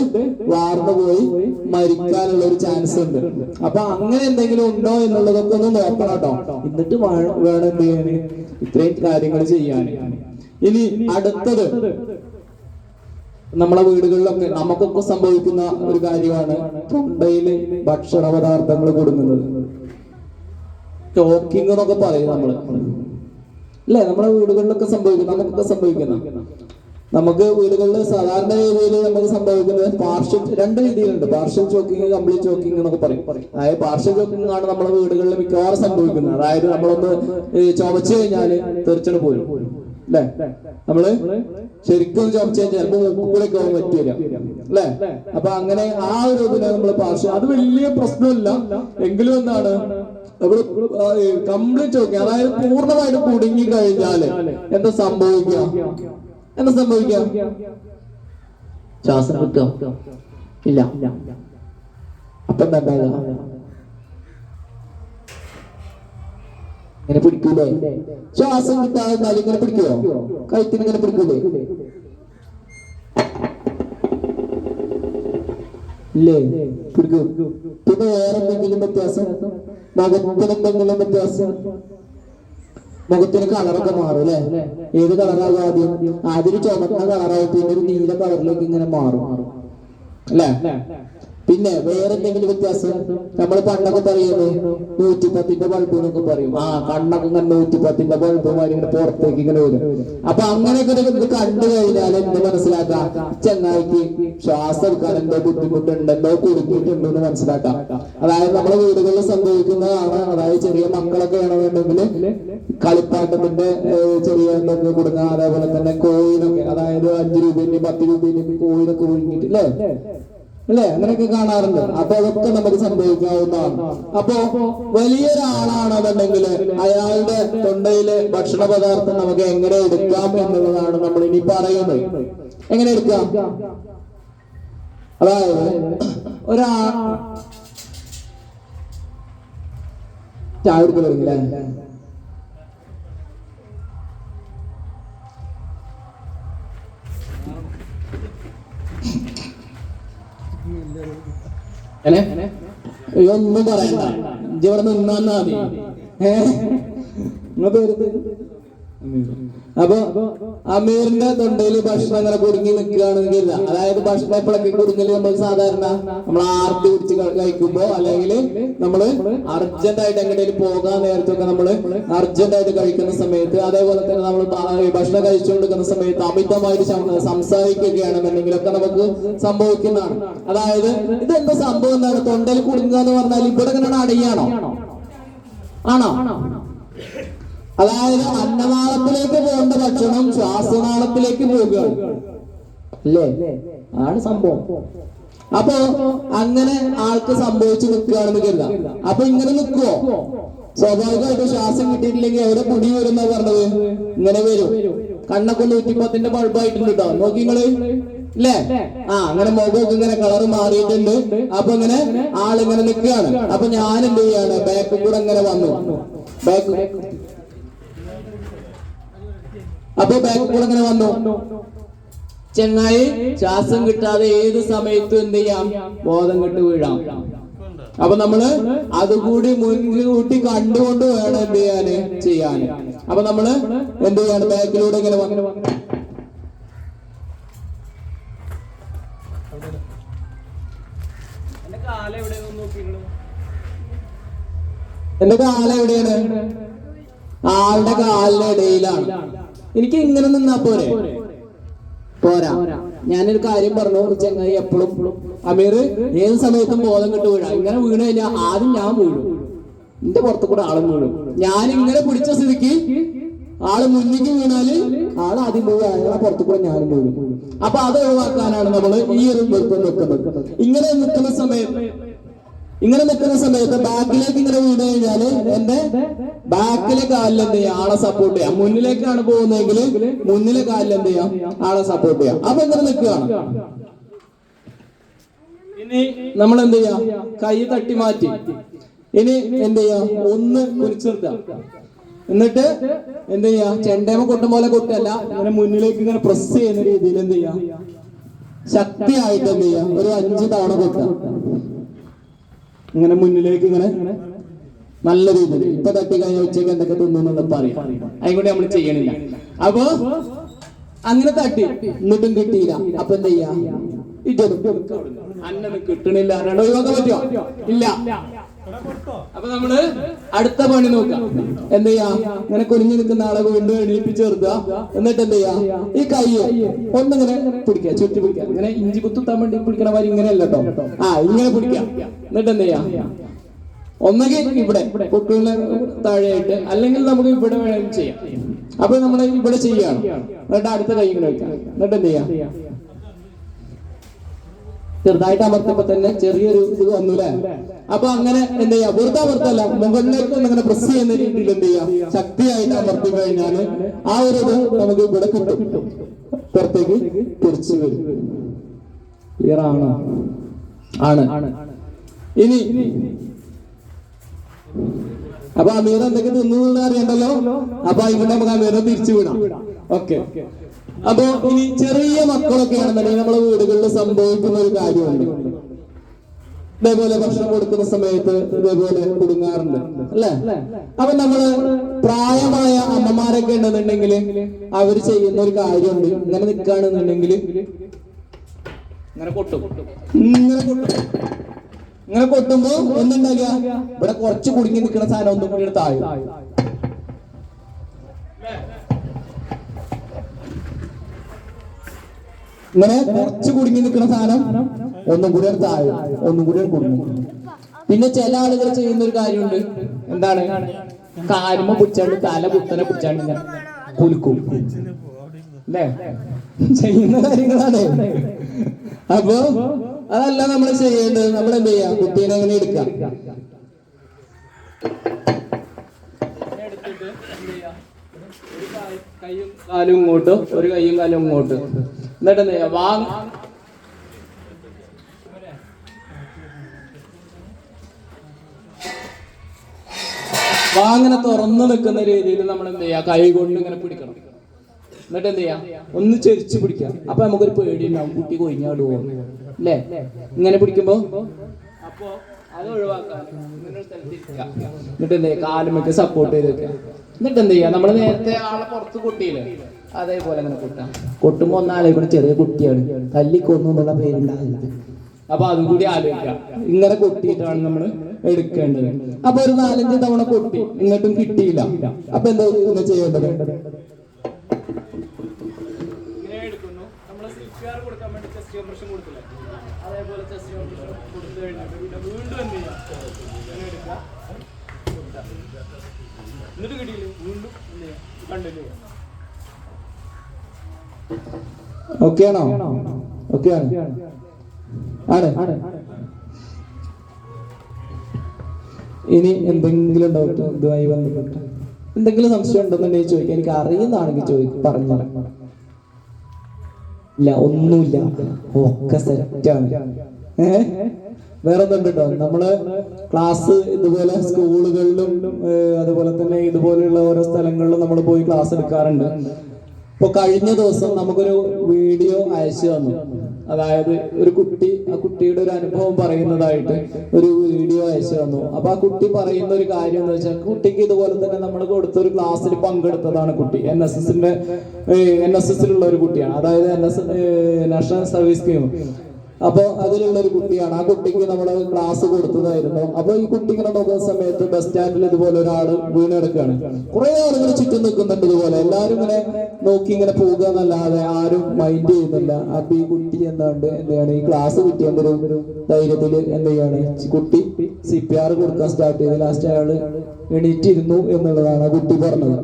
വാർന്നു പോയി മരിക്കാനുള്ള ഒരു ചാൻസ് ഉണ്ട്. അപ്പൊ അങ്ങനെ എന്തെങ്കിലും ഉണ്ടോ എന്നുള്ളതൊക്കെ ഒന്ന് നോക്കണം കേട്ടോ. എന്നിട്ട് വേണം എന്ത് ചെയ്യാൻ, ഇത്രയും കാര്യങ്ങൾ ചെയ്യാൻ. ഇനി അടുത്തത്, നമ്മളെ വീടുകളിലൊക്കെ നമുക്കൊക്കെ സംഭവിക്കുന്ന ഒരു കാര്യമാണ് തൊണ്ടയില് ഭക്ഷണ പദാർത്ഥങ്ങൾ കൊടുക്കുന്നത്. ചോക്കിങ് എന്നൊക്കെ പറയും നമ്മള് അല്ലെ? നമ്മുടെ വീടുകളിലൊക്കെ സംഭവിക്കുന്ന, നമുക്കൊക്കെ സംഭവിക്കുന്ന, നമുക്ക് വീടുകളിൽ സാധാരണ രീതിയിൽ നമുക്ക് സംഭവിക്കുന്നത് പാർഷ്യൽ 2 രീതിയിലുണ്ട്. പാർഷ്യൽ ചോക്കിങ്, കംപ്ലീറ്റ് ചോക്കിങ് എന്നൊക്കെ പറയും. അതായത് പാർഷ്യൽ ചോക്കിങ് ആണ് നമ്മുടെ വീടുകളിൽ മിക്കവാറും സംഭവിക്കുന്നത്. അതായത് നമ്മളൊന്ന് ചുമച്ചു കഴിഞ്ഞാല് തീർച്ചയായിട്ടും പോരും അല്ലെ? നമ്മള് ശരിക്കും ചുമച്ചു കഴിഞ്ഞാൽ ചിലപ്പോ മൂക്കൂടെയൊക്കെ ആവാൻ പറ്റില്ല അല്ലെ? അപ്പൊ അങ്ങനെ ആ ഒരു ഇതിനെ നമ്മള് പാർഷ്യൽ, അത് വലിയ പ്രശ്നമില്ല. എങ്കിലും എന്താണ്, നമ്മള് കംപ്ലീറ്റ് ചോക്കിങ്, അതായത് പൂർണ്ണമായിട്ട് കുടുങ്ങി കഴിഞ്ഞാല് എന്താ സംഭവിക്കാം? ശ്വാസം കിട്ടോ? ഇല്ല. അപ്പൊ എന്താ ഇങ്ങനെ പിടിക്കൂലേ? ശ്വാസം കിട്ടാതെ ഇങ്ങനെ പിടിക്കുവോ? കഴുത്തിന് ഇങ്ങനെ പിടിക്കൂലേ? ഇല്ലേ? പിടിക്കും. പിന്നെ വേറെ എന്തെങ്കിലും വ്യത്യാസം? മുഖത്തിന് എന്തെങ്കിലും വ്യത്യാസം? മുഖത്തിന് കളറൊക്കെ മാറും അല്ലെ? ഏത് കളറാകും ആദ്യം? ആദ്യം ചുമന്ന കളറാവും, പിന്നെ ഒരു നീല കളറിലേക്ക് ഇങ്ങനെ മാറും അല്ലെ? പിന്നെ വേറെ എന്തെങ്കിലും വ്യത്യാസം? നമ്മൾ പണ്ടൊക്കെ പറയുന്നു 110ന്റെ ബൾബ് എന്നൊക്കെ പറയും. കണ്ണൊക്കെ ഇങ്ങനെ 110ന്റെ ബൾബുമാരി ഇങ്ങനെ പുറത്തേക്ക് ഇങ്ങനെ വരും. അപ്പൊ അങ്ങനെയൊക്കെ ഇത് കണ്ടു കഴിഞ്ഞാൽ എന്ത് മനസ്സിലാക്കാം? ചെങ്ങായിക്ക് ശ്വാസം എടുക്കാൻ എന്തോ ബുദ്ധിമുട്ടുണ്ട്, എന്തോ കുടുങ്ങിയിട്ടുണ്ടോ എന്ന് മനസ്സിലാക്കാം. അതായത് നമ്മുടെ വീടുകളിൽ സംഭവിക്കുന്നതാണ്. അതായത് ചെറിയ മക്കളൊക്കെ ആണെന്നുണ്ടെങ്കിൽ കളിപ്പാട്ടത്തിന്റെ ചെറിയ എന്തൊക്കെ കൊടുക്കുക, അതേപോലെ തന്നെ കോയിനൊക്കെ, അതായത് 5 രൂപേന്റെയും 10 രൂപേന്റെയും കോയിനൊക്കെ ഒഴുകിയിട്ട് അല്ലേ? അങ്ങനെയൊക്കെ കാണാറുണ്ട്. അപ്പൊ അതൊക്കെ നമുക്ക് സംഭവിക്കാവുന്നതാണ്. അപ്പോ വലിയൊരാളാണെന്നുണ്ടെങ്കിൽ അയാളുടെ തൊണ്ടയിലെ ഭക്ഷണ പദാർത്ഥം നമുക്ക് എങ്ങനെ എടുക്കാം എന്നുള്ളതാണ് നമ്മൾ ഇനി പറയുന്നത്. എങ്ങനെ എടുക്കാം? അതായത് ചായ എടുക്കലില്ലേ? ഒന്നും പറയണ്ട, ഇവിടെ നിന്നാ മതി. അപ്പൊ അമീറിന്റെ തൊണ്ടയിൽ ഭക്ഷണം അങ്ങനെ കുടുങ്ങി നിൽക്കുകയാണെങ്കിൽ, അതായത് ഭക്ഷണം എപ്പോഴൊക്കെ കുടുങ്ങല് നമ്മൾ സാധാരണ നമ്മൾ ആർത്തി കുടിച്ച് കഴിക്കുമ്പോ, അല്ലെങ്കിൽ നമ്മള് അർജന്റായിട്ട് എങ്ങനെയും പോകാൻ നേരത്തൊക്കെ നമ്മള് അർജന്റായിട്ട് കഴിക്കുന്ന സമയത്ത്, അതേപോലെ തന്നെ നമ്മൾ ഭക്ഷണം കഴിച്ചുകൊണ്ടിരിക്കുന്ന സമയത്ത് അമിതമായിട്ട് സംസാരിക്കുകയാണെന്നുണ്ടെങ്കിലൊക്കെ നമുക്ക് സംഭവിക്കുന്നതാണ്. അതായത് ഇതെന്താ സംഭവം? എന്താണ് തൊണ്ടയിൽ കുടുങ്ങുക എന്ന് പറഞ്ഞാൽ? ഇവിടെ ഇങ്ങനെ അടയാണോ? ആണോ? അതായത് അന്നനാളത്തിലേക്ക് പോകേണ്ട ഭക്ഷണം ശ്വാസനാളത്തിലേക്ക് പോകുകയാണ് അല്ലേ? ആണ് സംഭവം. അപ്പോ അങ്ങനെ ആൾക്ക് സംഭവിച്ചു നിൽക്കുകയാണെന്ന് കരുതാം. അപ്പൊ ഇങ്ങനെ നിൽക്കുവോ? സ്വാഭാവികമായിട്ട് ശ്വാസം കിട്ടിയിട്ടില്ലെങ്കിൽ എവിടെ പൊടി വരുന്ന പറഞ്ഞത്? ഇങ്ങനെ വരും. കണ്ണൊക്കെ 110ന്റെ ബൾബായിട്ടുണ്ട് കേട്ടോ, നോക്കി നിങ്ങള് ഇല്ലേ? അങ്ങനെ മുഖമൊക്കെ ഇങ്ങനെ കളറ് മാറിയിട്ടുണ്ട്. അപ്പൊ ഇങ്ങനെ ആളിങ്ങനെ നിൽക്കുകയാണ്. അപ്പൊ ഞാൻ എന്ത് ചെയ്യാണ്? ബാക്കിൽ കൂടെ ഇങ്ങനെ വന്നു. അപ്പൊ ബാക്ക് കൂടെ ഇങ്ങനെ വന്നു. ചെങ്ങായി ശ്വാസം കിട്ടാതെ ഏത് സമയത്തും എന്ത് ചെയ്യാം? ബോധം കെട്ട് വീഴാം. അപ്പൊ നമ്മള് അതുകൂടി മുൻകൂട്ടി കണ്ടുകൊണ്ട് വേണം എന്ത് ചെയ്യാന്. അപ്പൊ നമ്മള് എന്ത് ചെയ്യാണ്? ബാക്കിലൂടെ ഇങ്ങനെ എന്റെ കാല എവിടെയാണ്? ആളുടെ കാലിന്റെ ഇടയിലാണ്. എനിക്ക് ഇങ്ങനെ നിന്നാ പോരാ. ഞാനൊരു കാര്യം പറഞ്ഞു. ചെങ്ങായി എപ്പോഴും അമീർ ഏത് സമയത്തും ബോധം കെട്ട് വീഴാം. ഇങ്ങനെ വീണ് കഴിഞ്ഞാൽ ആദ്യം ഞാൻ വീഴും, എന്റെ പുറത്തു കൂടെ ആളും വീഴും. ഞാൻ ഇങ്ങനെ പിടിച്ച സ്ഥിതിക്ക് ആള് മുന്നിക്ക് വീണാല് ആള് ആദ്യം പോയി, അയാളെ പുറത്തു കൂടെ ഞാനും വീഴും. അപ്പൊ അത് ഒഴിവാക്കാനാണ് നമ്മൾ ഈ ഒരു നൃത്തം നിൽക്കുന്നത്. ഇങ്ങനെ നിൽക്കുന്ന സമയത്ത് ബാക്കിലേക്ക് ഇങ്ങനെ വീണ് കഴിഞ്ഞാല് എന്റെ ബാക്കിലെ കാലിൽ എന്ത് ചെയ്യാം? ആളെ സപ്പോർട്ട് ചെയ്യാം. മുന്നിലേക്കാണ് പോകുന്നതെങ്കിൽ മുന്നിലെ കാലിൽ എന്ത് ചെയ്യാം? ആളെ സപ്പോർട്ട് ചെയ്യാം. അപ്പൊ ഇങ്ങനെ നിൽക്കുകയാണ്. ഇനി നമ്മൾ എന്ത് ചെയ്യാം? കൈ തട്ടി മാറ്റി ഇനി എന്ത് ചെയ്യാം? ഒന്ന് കുനിച്ചു നിർത്താം. എന്നിട്ട് എന്ത് ചെയ്യാം? ചെണ്ടേമ കൊട്ടും പോലെ കൊട്ടല്ല, ഇങ്ങനെ മുന്നിലേക്ക് ഇങ്ങനെ പ്രസ് ചെയ്യുന്ന രീതിയിൽ എന്ത് ചെയ്യാം? ശക്തിയായിട്ട് എന്ത് ചെയ്യാം? ഒരു 5 തവണ കൊട്ടാം. ഇങ്ങനെ മുന്നിലേക്ക് ഇങ്ങനെ നല്ല രീതിയിൽ. ഇപ്പൊ തട്ടി കഴിഞ്ഞ ഉച്ചയ്ക്ക് എന്തൊക്കെ തിന്നുന്നുണ്ട് പറയാം. അതുകൊണ്ട് നമ്മൾ ചെയ്യണില്ല. അപ്പൊ അങ്ങനെ തട്ടി എന്നിട്ടും കിട്ടിയില്ല. അപ്പൊ എന്ത് ചെയ്യാ? അന്നെ കിട്ടണില്ല. ഒഴിവാക്കാൻ പറ്റുമോ? ഇല്ല. അപ്പൊ നമ്മള് അടുത്ത പണി നോക്കാം. എന്ത് ചെയ്യാ? ഇങ്ങനെ കുനിഞ്ഞു നിൽക്കുന്ന ആളെ വീണ്ടും എണീപ്പിച്ച് നിർത്തുക. എന്നിട്ട് എന്ത് ചെയ്യാ? ഈ കൈ ഒന്നിങ്ങനെ പിടിക്കുക, ചുറ്റി പിടിക്കുക. ഇങ്ങനെ ഇഞ്ചി കുത്തുത്താൻ വേണ്ടി പിടിക്കണ മാതിരി ഇങ്ങനെയല്ല കേട്ടോ. ഇങ്ങനെ പിടിക്കുക. എന്നിട്ട് എന്ത് ചെയ്യാ? ഒന്നുകിൽ ഇവിടെ പൊട്ടുള്ള താഴെയായിട്ട്, അല്ലെങ്കിൽ നമുക്ക് ഇവിടെ വേണമെങ്കിൽ ചെയ്യാം. അപ്പൊ നമ്മൾ ഇവിടെ ചെയ്യാണ്. എന്നിട്ട് അടുത്ത കൈ ഇങ്ങനെ വെക്കാം. എന്നിട്ട് എന്ത് ചെയ്യാം? ചെറുതായിട്ട് അമർത്തപ്പോ തന്നെ ചെറിയൊരു ഇത് വന്നൂല്ലേ? അപ്പൊ അങ്ങനെ എന്ത് ചെയ്യാം? വെറുതല്ല, മുകളിലേക്ക് ഒന്നിങ്ങനെ പ്രസ് ചെയ്യുന്ന രീതിയിൽ എന്ത് ചെയ്യാം? ശക്തിയായിട്ട് അമർത്തി കഴിഞ്ഞാല് ആ ഒരു ഇത് നമുക്ക് ഇവിടെ കിട്ടും. പുറത്തേക്ക് തിരിച്ചു വരും. ക്ലിയർ ആണോ? ആണ്. ഇനി അപ്പൊ അമീർ എന്തൊക്കെ തിന്നു അറിയണ്ടല്ലോ. അപ്പൊ ഇവിടെ നമുക്ക് അമീറിനെ തിരിച്ചു വിടാം. ഓക്കെ. അപ്പൊ ഇനി ചെറിയ മക്കളൊക്കെ ആണെന്നുണ്ടെങ്കിൽ നമ്മളെ വീടുകളിൽ സംഭവിക്കുന്ന ഒരു കാര്യമുണ്ട്. ഇതേപോലെ ഭക്ഷണം കൊടുക്കുന്ന സമയത്ത് ഇതേപോലെ കുടുങ്ങാറുണ്ട് അല്ലെ. അപ്പൊ നമ്മള് പ്രായമായ അമ്മമാരൊക്കെ ഉണ്ടെന്നുണ്ടെങ്കിൽ അവര് ചെയ്യുന്ന ഒരു കാര്യമുണ്ട്. ഇങ്ങനെ നിൽക്കുകയാണെന്നുണ്ടെങ്കിൽ ഇങ്ങനെ കൊട്ടുമ്പോ എന്തുണ്ടാകുക, ഇവിടെ കുറച്ച് കുടുങ്ങി നിൽക്കുന്ന സാധനം ഒന്നും കൂടി താഴെ, ഇങ്ങനെ കുറച്ച് കുടുങ്ങി നിൽക്കുന്ന സാധനം ഒന്നും കൂടി താഴെ, ഒന്നും കൂടി കുടുങ്ങും. പിന്നെ ചില ആളുകൾ ചെയ്യുന്ന ഒരു കാര്യമുണ്ട്. എന്താണ്? കാലുമ പിടിച്ചാണ്ട് തല കുത്തനെ പിടിച്ചാണ്ട് ഇങ്ങനെ കുലുക്കും അല്ലേ. ചെയ്യുന്ന കാര്യങ്ങളാണ്. അപ്പൊ അതല്ല നമ്മൾ ചെയ്യേണ്ടത്. നമ്മൾ എന്ത് ചെയ്യാം? കുട്ടീനെ അങ്ങനെ എടുക്കാം. കൈയും കാലും ഇങ്ങോട്ട്, ഒരു കൈയും കാലും ഇങ്ങോട്ട്. എന്നിട്ട് എന്ത് ചെയ്യാം? വാങ്ങനെ തുറന്നു നിൽക്കുന്ന രീതിയിൽ നമ്മൾ എന്ത് ചെയ്യാം? കൈ കൊണ്ട് ഇങ്ങനെ പിടിക്കണം. എന്നിട്ട് എന്ത് ചെയ്യാം? ഒന്ന് ചെരിച്ച് പിടിക്കാം. അപ്പൊ നമുക്കൊരു പേടി ഉണ്ടാവും, കുട്ടി കൊഴിഞ്ഞാടുവോ അല്ലേ. ഇങ്ങനെ പിടിക്കുമ്പോ അപ്പൊ അത് ഒഴിവാക്കാം. എന്നിട്ട് എന്ത് ചെയ്യാം? കാലുമൊക്കെ സപ്പോർട്ട് ചെയ്ത് വെക്കാം. എന്നിട്ട് എന്ത് ചെയ്യാം? നമ്മൾ നേരത്തെ ആളെ പുറത്ത് കൊട്ടിയില്ലേ, അതേപോലെ അങ്ങനെ കൊട്ടാം. കൊട്ടുമ്പോ ഒന്നാലോചിക്കണം, ചെറിയ കുട്ടിയാണ്, തല്ലിക്കൊന്നു എന്നുള്ള പേരുണ്ടാകരുത്. അപ്പൊ അതും കൂടി ആലോചിക്കാം. ഇങ്ങനെ കൊട്ടിയിട്ടാണ് നമ്മൾ എടുക്കേണ്ടത്. അപ്പൊ ഒരു 4-5 തവണ കൊട്ടി, ഇങ്ങോട്ടും കിട്ടിയില്ല. അപ്പൊ എന്താ ചെയ്യേണ്ടത്? അതേപോലെ ചെസ്റ്റ് കൊടുത്തു കഴിഞ്ഞിട്ട് പിന്നെ വീണ്ടും എന്ത് ചെയ്യാം? എന്നിട്ട് കിട്ടിയില്ലേ, വീണ്ടും എന്ത് ചെയ്യാം? കണ്ടിന്യൂ ചെയ്യാം. ഓക്കെ ആണോ? ഓക്കെ ആണ്. ഇനി എന്തെങ്കിലും ഡൗട്ട് ഇതുമായി ബന്ധപ്പെട്ട് എന്തെങ്കിലും സംശയം ഉണ്ടെന്നുണ്ടെങ്കിൽ ചോദിക്കാം. എനിക്ക് അറിയുന്നതാണെങ്കിൽ പറഞ്ഞുതരാം. ഇല്ല, ഒന്നുമില്ല, ഒക്കെ സെറ്റാണ്. വേറെ ഒന്നും കേട്ടോ. നമ്മള് ക്ലാസ് ഇതുപോലെ സ്കൂളുകളിലും അതുപോലെ തന്നെ ഇതുപോലെയുള്ള ഓരോ സ്ഥലങ്ങളിലും നമ്മൾ പോയി ക്ലാസ് എടുക്കാറുണ്ട്. ഇപ്പൊ കഴിഞ്ഞ ദിവസം നമുക്കൊരു വീഡിയോ അയച്ചു തന്നു. അതായത് ഒരു കുട്ടി, ആ കുട്ടിയുടെ ഒരു അനുഭവം പറയുന്നതായിട്ട് ഒരു വീഡിയോ അയച്ചു തന്നു. അപ്പൊ ആ കുട്ടി പറയുന്ന ഒരു കാര്യം എന്ന് വെച്ചാൽ, കുട്ടിക്ക് ഇതുപോലെ തന്നെ നമ്മൾ കൊടുത്തൊരു ക്ലാസ്സിൽ പങ്കെടുത്തതാണ് കുട്ടി. NSSലുള്ള ഒരു കുട്ടിയാണ്. അതായത് നാഷണൽ സർവീസ് സ്കീം. അപ്പൊ അതിലുള്ള ഒരു കുട്ടിയാണ്. ആ കുട്ടിക്ക് നമ്മൾ ക്ലാസ് കൊടുത്തതായിരുന്നു. അപ്പൊ ഈ കുട്ടി ഇങ്ങനെ നോക്കുന്ന സമയത്ത് ബസ് സ്റ്റാൻഡിൽ ഇതുപോലെ ഒരാള് വീണെടുക്കുകയാണ്. കുറെ ആളുകൾ ചുറ്റും നിൽക്കുന്നുണ്ട്. ഇതുപോലെ എല്ലാരും ഇങ്ങനെ നോക്കി ഇങ്ങനെ പോകുക എന്നല്ലാതെ ആരും മൈൻഡ് ചെയ്യുന്നില്ല. അപ്പൊ ഈ കുട്ടി എന്താണ്ട് എന്താണ്, ഈ ക്ലാസ് കിട്ടിയ ഒരു ധൈര്യത്തില് എന്ത് ചെയ്യാണ്, കുട്ടി CPR കൊടുക്കാൻ സ്റ്റാർട്ട് ചെയ്ത് ലാസ്റ്റ് അയാള് എണീറ്റിരുന്നു എന്നുള്ളതാണ് ആ കുട്ടി പറഞ്ഞത്.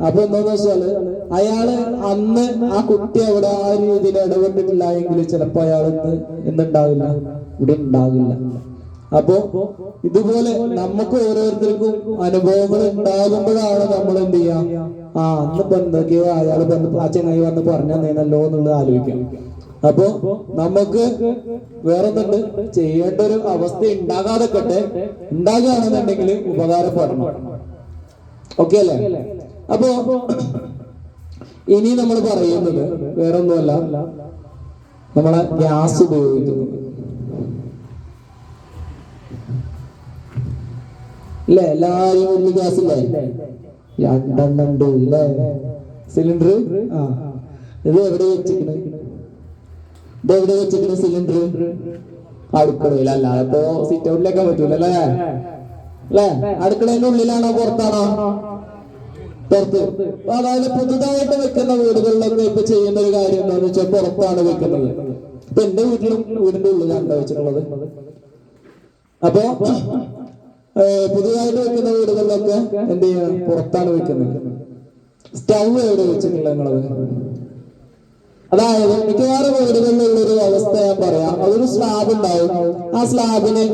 അപ്പൊ എന്താന്ന് വെച്ചാല്, അയാള് അന്ന് ആ കുട്ടി അവിടെ ആ രീതിയിൽ ഇടപെട്ടിട്ടില്ല എങ്കിൽ ചിലപ്പോ അയാൾ എന്തുണ്ടാവില്ല, ഇവിടെ ഉണ്ടാകില്ല. അപ്പോ ഇതുപോലെ നമുക്ക് ഓരോരുത്തർക്കും അനുഭവങ്ങൾ ഉണ്ടാകുമ്പോഴാണ് നമ്മൾ എന്ത് ചെയ്യാം, അന്നിപ്പോ എന്തൊക്കെയോ അയാൾ ആ ചങ്ങായി വന്ന് പറഞ്ഞല്ലോ എന്നുള്ളത് ആലോചിക്കാം. അപ്പോ നമുക്ക് വേറൊന്നുണ്ട്, ചെയ്യേണ്ട ഒരു അവസ്ഥ ഉണ്ടാകാതെക്കട്ടെ, ഉണ്ടാകുകയാണെന്നുണ്ടെങ്കിൽ ഉപകാരപ്പെടണം. ഓക്കെ അല്ലേ? അപ്പോ ഇനി നമ്മൾ പറയുന്നത് വേറൊന്നുമല്ല, നമ്മളെ ഗ്യാസ് ഉപയോഗിക്കുന്നു അല്ലേ. എല്ലാരും വലിയ ഗ്യാസ് ഇല്ലേ? 2 ഉണ്ട് അല്ലേ സിലിണ്ടർ. ഇത് എവിടെ വെച്ചിരിക്കണേ? ഇതെവിടെ വെച്ചിരിക്കണ സിലിണ്ടർ? അടുക്കളയിൽ. അല്ലാതെ ഇപ്പൊ സിറ്റ് ഔട്ടിലേക്കാൻ പറ്റൂല അല്ലേ? അടുക്കളയുടെ ഉള്ളിലാണോ പുറത്താണോ? പുറത്ത്. അതായത് പുതുതായിട്ട് വെക്കുന്ന വീടുകളിലൊക്കെ ഇപ്പൊ ചെയ്യുന്ന ഒരു കാര്യം എന്താണെന്ന് വെച്ചാൽ പുറത്താണ് വെക്കുന്നത്. ഇപ്പൊ എന്റെ വീടിന്റെ ഉള്ളിലാണ് വെച്ചിട്ടുള്ളത്. അപ്പൊ പുതുതായിട്ട് വെക്കുന്ന വീടുകളിലൊക്കെ എന്ത് ചെയ്യാ, പുറത്താണ് വെക്കുന്നത്. സ്റ്റൗ എവിടെ വെച്ചിട്ടുള്ളത് നിങ്ങളത്? അതായത് മിക്കവാറും വീടുകളിലുള്ളൊരു അവസ്ഥ ഞാൻ പറയാം. അതൊരു സ്ലാബ് ഉണ്ടാവും. ആ സ്ലാബിന്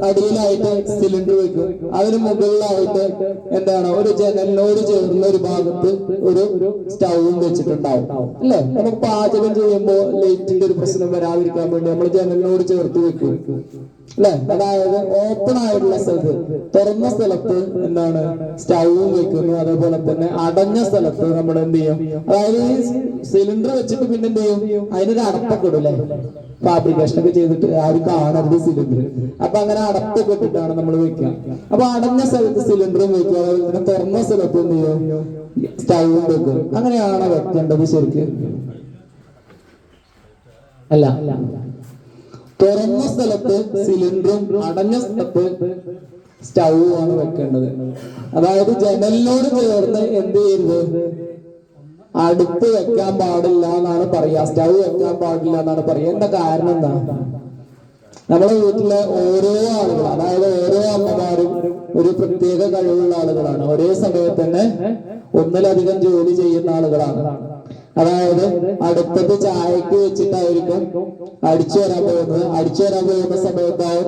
അടിയിലായിട്ട് സിലിണ്ടർ വെക്കും, അതിന് മുകളിലായിട്ട് എന്താണ് ഒരു ജനലിനോട് ചേർന്ന ഒരു ഭാഗത്ത് ഒരു സ്റ്റൗവും വെച്ചിട്ടുണ്ടാവും അല്ലെ. നമുക്ക് പാചകം ചെയ്യുമ്പോൾ ലൈറ്റിന്റെ ഒരു പ്രശ്നം വരാതിരിക്കാൻ വേണ്ടി നമ്മൾ ജനലിനോട് ചേർത്ത് വെക്കും അല്ലെ. അതായത് ഓപ്പൺ ആയിട്ടുള്ള സ്ഥലത്ത്, തുറന്ന സ്ഥലത്ത് എന്താണ് സ്റ്റൗവും വെക്കുന്നു. അതേപോലെ തന്നെ അടഞ്ഞ സ്ഥലത്ത് നമ്മൾ എന്ത് ചെയ്യും, അതായത് സിലിണ്ടർ വെച്ചിട്ട് പിന്നെ എന്ത് ചെയ്യും, അതിനൊരു അടപ്പൊക്കെ ഇടും അല്ലെ. ഫാബ്രിക്കേഷൻ ഒക്കെ ചെയ്തിട്ട് ആരും കാണരുത് സിലിണ്ടർ. അപ്പൊ അങ്ങനെ അടപ്പൊക്കെ ഇട്ടിട്ടാണ് നമ്മൾ വെക്കുക. അപ്പൊ അടഞ്ഞ സ്ഥലത്ത് സിലിണ്ടറും വെക്കുക, അതേപോലെ തന്നെ തുറന്ന സ്ഥലത്ത് എന്ത് ചെയ്യും, സ്റ്റൗവും വെക്കും. അങ്ങനെയാണ് വെക്കേണ്ടത് ശരിക്കും. അല്ല, തുറന്ന സ്ഥലത്ത് സിലിണ്ടറും അടഞ്ഞ സ്ഥലത്ത് സ്റ്റൗവാണ് വെക്കേണ്ടത്. അതായത് ജനലിനോട് ചേർന്ന് എന്ത് ചെയ്യരുത്, അടുപ്പ് വെക്കാൻ പാടില്ല എന്നാണ് പറയാ, സ്റ്റൗ വെക്കാൻ പാടില്ല എന്നാണ് പറയാ. എന്താ കാരണം എന്താ, നമ്മുടെ വീട്ടിലെ ഓരോ ആളുകൾ, അതായത് ഓരോ അമ്മമാരും ഒരു പ്രത്യേക കഴിവുള്ള ആളുകളാണ്. ഒരേ സമയത്ത് തന്നെ ഒന്നിലധികം ജോലി ചെയ്യുന്ന ആളുകളാണ്. അതായത് അടുപ്പത്ത് ചായക്ക് വെച്ചിട്ടായിരിക്കും അടിച്ചു വരാൻ പോകുന്ന സമയത്താവും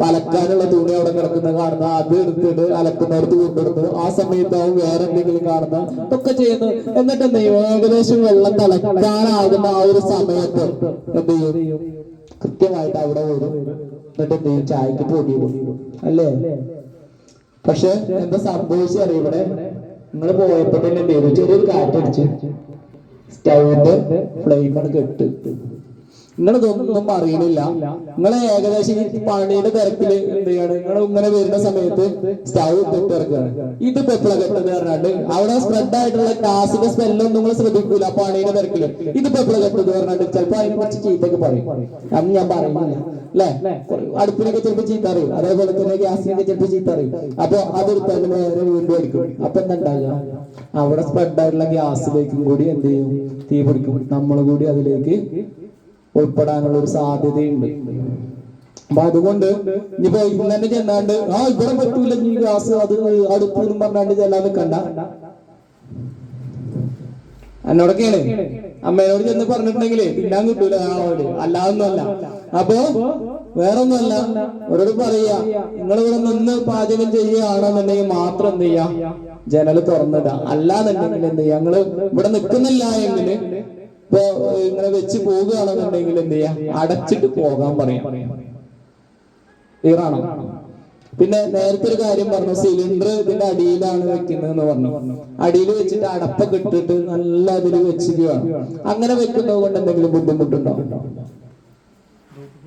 അലക്കാനുള്ള തുണി അവിടെ കിടക്കുന്നത് കാണുന്ന, അത് എടുത്തിട്ട് അലക്കുന്നിടത്ത് കൊണ്ടിടുന്നു. ആ സമയത്താവും വേറെ എന്തെങ്കിലും കാണുന്ന ഒക്കെ ചെയ്യുന്നു. എന്നിട്ട് എന്ത് ചെയ്യും, ഏകദേശം വെള്ളം തിളക്കാനാകുന്ന ആ ഒരു സമയത്ത് എന്ത് ചെയ്യും, കൃത്യമായിട്ട് അവിടെ വരും. എന്നിട്ട് എന്ത് ചെയ്യും, ചായക്ക് പൊടി ഇടും അല്ലേ. പക്ഷെ എന്താ സംഭവിച്ചറിയ, ഇവിടെ നിങ്ങൾ പോയപ്പോ തന്നെ എന്ത് ചെയ്തു, ചെറിയൊരു കാറ്റടിച്ച് സ്റ്റൗവിന്റെ ഫ്ലെയിമാണ് കെട്ട്. നിങ്ങളിതൊന്നും അറിയണില്ല. നിങ്ങൾ ഏകദേശം ഈ പണിയുടെ തിരക്കില് എന്ത് ചെയ്യാണ്, നിങ്ങൾ ഇങ്ങനെ വരുന്ന സമയത്ത് സ്റ്റൗ കെട്ടിറക്കുകയാണ്. ഇതിപ്പോ എപ്പോഴാ കെട്ടെന്ന് പറഞ്ഞാണ്ട് അവിടെ സ്പ്രെഡ് ആയിട്ടുള്ള ഗ്യാസിന്റെ സ്മെല്ലൊന്നും നിങ്ങൾ ശ്രദ്ധിക്കൂല പണിയുടെ തിരക്കില്. ഇതിപ്പോ എപ്പോഴാ കെട്ടെന്ന് പറഞ്ഞാണ്ട് ചിലപ്പോ അതിനെ കുറിച്ച് ചീത്തൊക്കെ പറയും. അന്ന് ഞാൻ പറയുന്നില്ല അല്ലെ. അടുപ്പിനൊക്കെ ചിലപ്പോ ചീത്ത അറിയും, അതേപോലെ തന്നെ ഗ്യാസിനൊക്കെ ചിലപ്പോ ചീത്ത അറിയും. അപ്പൊ അതെടുത്താൽ നേരെ വീണ്ടും അടിക്കും. അപ്പൊ എന്താ ഉണ്ടാകുക, അവിടെ സ്പ്രെഡ് ആയിട്ടുള്ള ഗ്യാസിലേക്കും കൂടി എന്ത് ചെയ്യും, തീ പിടിക്കും. നമ്മൾ കൂടി അതിലേക്ക് ഉൾപ്പെടാനുള്ള ഒരു സാധ്യതയുണ്ട്. അപ്പൊ അതുകൊണ്ട് ഇനിയിപ്പോ ഇന്ന് തന്നെ ചെന്നാണ്ട് ഇവിടെ പറ്റൂല ഈ ഗ്യാസ് അത് അടുപ്പെന്നും പറഞ്ഞാണ്ട് ചെല്ലാൻ നിൽക്കണ്ട. എന്നോടൊക്കെയാണ് അമ്മേനോട് ചെന്ന് പറഞ്ഞിട്ടുണ്ടെങ്കിലേ തിന്നാൻ കിട്ടൂല നാളോട്, അല്ലാതൊന്നുമല്ല. അപ്പൊ വേറൊന്നുമല്ല, അവരോട് പറയാ, നിങ്ങളിവിടെ നിന്ന് പാചകം ചെയ്യുകയാണെന്നുണ്ടെങ്കിൽ മാത്രം എന്ത് ചെയ്യാ, ജനല് തുറന്നിടാ. അല്ലാന്നുണ്ടെങ്കിൽ എന്ത് ചെയ്യാ, ഞങ്ങള് ഇവിടെ നിൽക്കുന്നില്ല എങ്കിൽ ഇപ്പൊ ഇങ്ങനെ വെച്ച് പോകുകയാണെന്നുണ്ടെങ്കിൽ എന്ത് ചെയ്യാ, അടച്ചിട്ട് പോകാൻ പറയാം. ക്ലിയറാണോ? പിന്നെ നേരത്തെ ഒരു കാര്യം പറഞ്ഞു, സിലിണ്ടർ ഇതിന്റെ അടിയിലാണ് വെക്കുന്നതെന്ന് പറഞ്ഞു. അടിയിൽ വെച്ചിട്ട് അടപ്പൊക്കെ ഇട്ടിട്ട് നല്ല അതിൽ വെച്ചിരിക്കുകയാണ്. അങ്ങനെ വെക്കുന്നത് കൊണ്ട് എന്തെങ്കിലും ബുദ്ധിമുട്ടുണ്ടോ?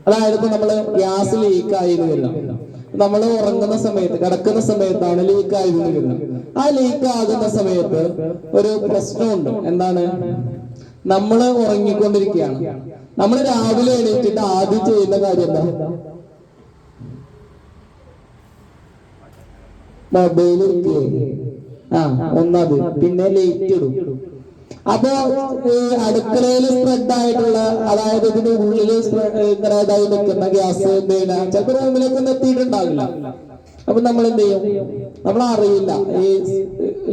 അതായത് ഇപ്പൊ നമ്മള് ഗ്യാസ് ലീക്കായി വരണം, നമ്മൾ ഉറങ്ങുന്ന സമയത്ത് കിടക്കുന്ന സമയത്താണ് ലീക്കായി വരുന്നത്. ആ ലീക്ക് ആകുന്ന സമയത്ത് ഒരു പ്രശ്നമുണ്ട്. എന്താണ്, നമ്മള് ഉറങ്ങിക്കൊണ്ടിരിക്കുകയാണ്. നമ്മൾ രാവിലെ എണീറ്റിട്ട് ആദ്യം ചെയ്യുന്ന കാര്യം എന്താ, മൊബൈൽ ഒന്നത്, പിന്നെ ലൈറ്റ് ഇടും. അപ്പൊ അടുക്കളയിൽ സ്പ്രെഡ് ആയിട്ടുള്ള, അതായത് ഇതിന്റെ ഉള്ളില് ഇങ്ങനെ ഇതായി നിൽക്കുന്ന ഗ്യാസ് എന്ത് ചെയ്യില്ല, ചിലപ്പോ റൂമിലേക്കൊന്നും എത്തിയിട്ടുണ്ടാവില്ല. അപ്പൊ നമ്മൾ എന്ത് ചെയ്യും, നമ്മൾ അറിയില്ല, ഈ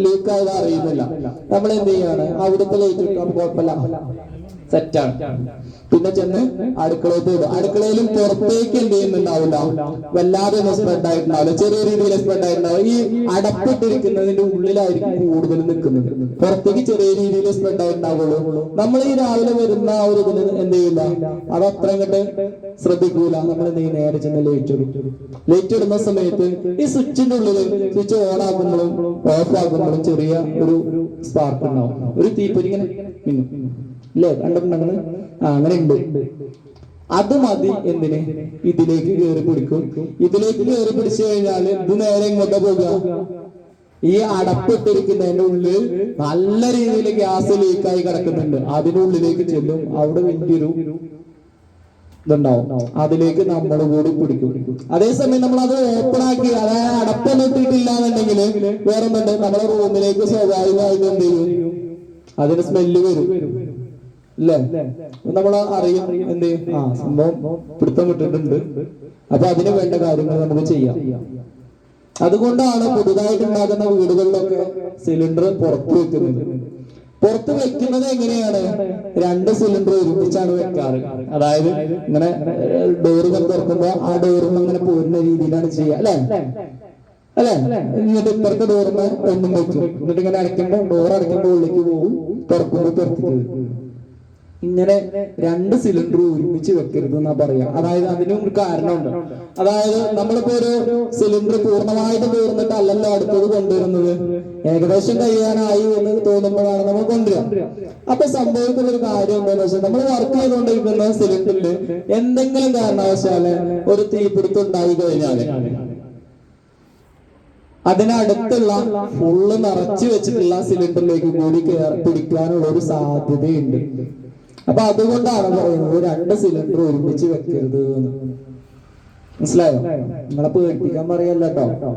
ലീക്ക് ആയത് അറിയുന്നില്ല. നമ്മൾ എന്ത് ചെയ്യാണ്, അവിടുത്തെ ലൈറ്റ് ഇട്ടാൽ കുഴപ്പമില്ല, സെറ്റാണ്. പിന്നെ ചെന്ന് അടുക്കളയിൽ ഇടും. അടുക്കളയിലും പുറത്തേക്ക് എന്ത് ചെയ്യുന്നുണ്ടാവില്ല, വല്ലാതെ ഒന്നും സ്പ്രെഡ് ആയിട്ടുണ്ടാവില്ല, ചെറിയ രീതിയിൽ സ്പ്രെഡ് ആയിട്ടുണ്ടാവും. ഈ അടപ്പിട്ടിരിക്കുന്നതിന്റെ ഉള്ളിലായിരിക്കും കൂടുതൽ നിൽക്കുന്നത്, പുറത്തേക്ക് ചെറിയ രീതിയിൽ സ്പ്രെഡ് ആയിട്ടുണ്ടാവുള്ളൂ. നമ്മൾ ഈ രാവിലെ വരുന്ന ആ ഒരു ഇതിന് എന്ത് ചെയ്യില്ല, അത് അത്ര ഇങ്ങോട്ട് ശ്രദ്ധിക്കൂല. നമ്മൾ എന്ത് ചെയ്യും, നേരെ ചെന്ന് ലൈറ്റ് ഇടും. ലൈറ്റ് ഇടുന്ന സമയത്ത് ഈ സ്വിച്ചിന്റെ ഉള്ളിൽ സ്വിച്ച് ഓൺ ആകുമ്പോഴും ഓഫ് ആകുമ്പോഴും ചെറിയ ഒരു സ്പാർക്ക് ഉണ്ടാവും, ഒരു തീപ്പൊരി ഇങ്ങനെ മിന്നും അല്ലേ, കണ്ടിട്ടുണ്ടെങ്കിൽ അങ്ങനെ ഉണ്ട്. അത് മതി എന്തിന്, ഇതിലേക്ക് കയറി പിടിക്കും. ഇതിലേക്ക് കയറി പിടിച്ചു കഴിഞ്ഞാൽ ഇത് നേരെ ഇങ്ങോട്ട് പോകുക, ഈ അടപ്പിട്ടിരിക്കുന്നതിന്റെ ഉള്ളിൽ നല്ല രീതിയിൽ ഗ്യാസ് ലീക്കായി കിടക്കുന്നുണ്ട്, അതിനുള്ളിലേക്ക് ചെല്ലും. അവിടെ വലിയൊരു ഇതുണ്ടാവും, അതിലേക്ക് നമ്മൾ കൂടി പിടിക്കും. അതേസമയം നമ്മൾ അത് ഓപ്പൺ ആക്കി, അതായത് അടപ്പൊന്നും ഇട്ടിട്ടില്ല എന്നുണ്ടെങ്കിൽ വേറൊന്നുണ്ട്, നമ്മളെ റൂമിലേക്ക് സ്വാഭാവികമായിട്ട് എന്ത് ചെയ്യും, അതിന് സ്മെല്ല് വരും അല്ലേ. നമ്മൾ അറിയും എന്ത് സംഭവം പിടുത്തം വിട്ടിട്ടുണ്ട്. അപ്പൊ അതിന് വേണ്ട കാര്യങ്ങൾ നമുക്ക് ചെയ്യാം. അതുകൊണ്ടാണ് പുതുതായിട്ട് ഉണ്ടാകുന്ന വീടുകളിലൊക്കെ സിലിണ്ടർ പുറത്തു വെക്കുന്നത്. പുറത്ത് വെക്കുന്നത് എങ്ങനെയാണ്? 2 സിലിണ്ടർ ഒരുമിച്ചാണ് വെക്കാറ്. അതായത് ഇങ്ങനെ ഡോറുകൾ തുറക്കുമ്പോ ആ ഡോറിൽ അങ്ങനെ പോരുന്ന രീതിയിലാണ് ചെയ്യുക, അല്ലെ? എന്നിട്ട് ഇപ്പുറത്തെ ഡോറിന് ഒന്നും വെക്കും. എന്നിട്ട് ഇങ്ങനെ അടയ്ക്കുമ്പോ ഡോർ അടയ്ക്കുമ്പോൾ ഉള്ളിലേക്ക് പോകും, തുറക്കുമ്പോൾ പുറത്തേക്ക് വരും. ഇങ്ങനെ 2 സിലിണ്ടർ ഒരുമിച്ച് വെക്കരുത് എന്നാ പറയാ. അതായത് അതിനും ഒരു കാരണമുണ്ട്. അതായത് നമ്മളിപ്പോ ഒരു സിലിണ്ടർ പൂർണ്ണമായിട്ട് തീർന്നിട്ട് അല്ലല്ലോ അടുത്തത് കൊണ്ടുവരുന്നത്. ഏകദേശം കഴിയാനായി എന്ന് തോന്നുമ്പോഴാണ് നമ്മൾ കൊണ്ടുവരിക. അപ്പൊ സംഭവിക്കുന്ന ഒരു കാര്യം എന്താണെന്ന് വെച്ചാൽ, നമ്മൾ വർക്ക് ചെയ്തുകൊണ്ടിരിക്കുന്ന സിലിണ്ടറിൽ എന്തെങ്കിലും കാരണവശാല് ഒരു തീപിടുത്തം ഉണ്ടായി കഴിഞ്ഞാല് അതിനടുത്തുള്ള ഫുള്ള് നിറച്ചു വെച്ചിട്ടുള്ള സിലിണ്ടറിലേക്ക് കൂടി പിടിക്കാനുള്ള ഒരു സാധ്യതയുണ്ട്. അപ്പൊ അതുകൊണ്ടാണ് പറയുന്നത് 2 സിലിണ്ടർ ഒരുമിച്ച് വെക്കരുത് എന്ന്. മനസ്സിലായോ? നിങ്ങളെ പേടിപ്പിക്കാൻ പറയല്ല കേട്ടോ.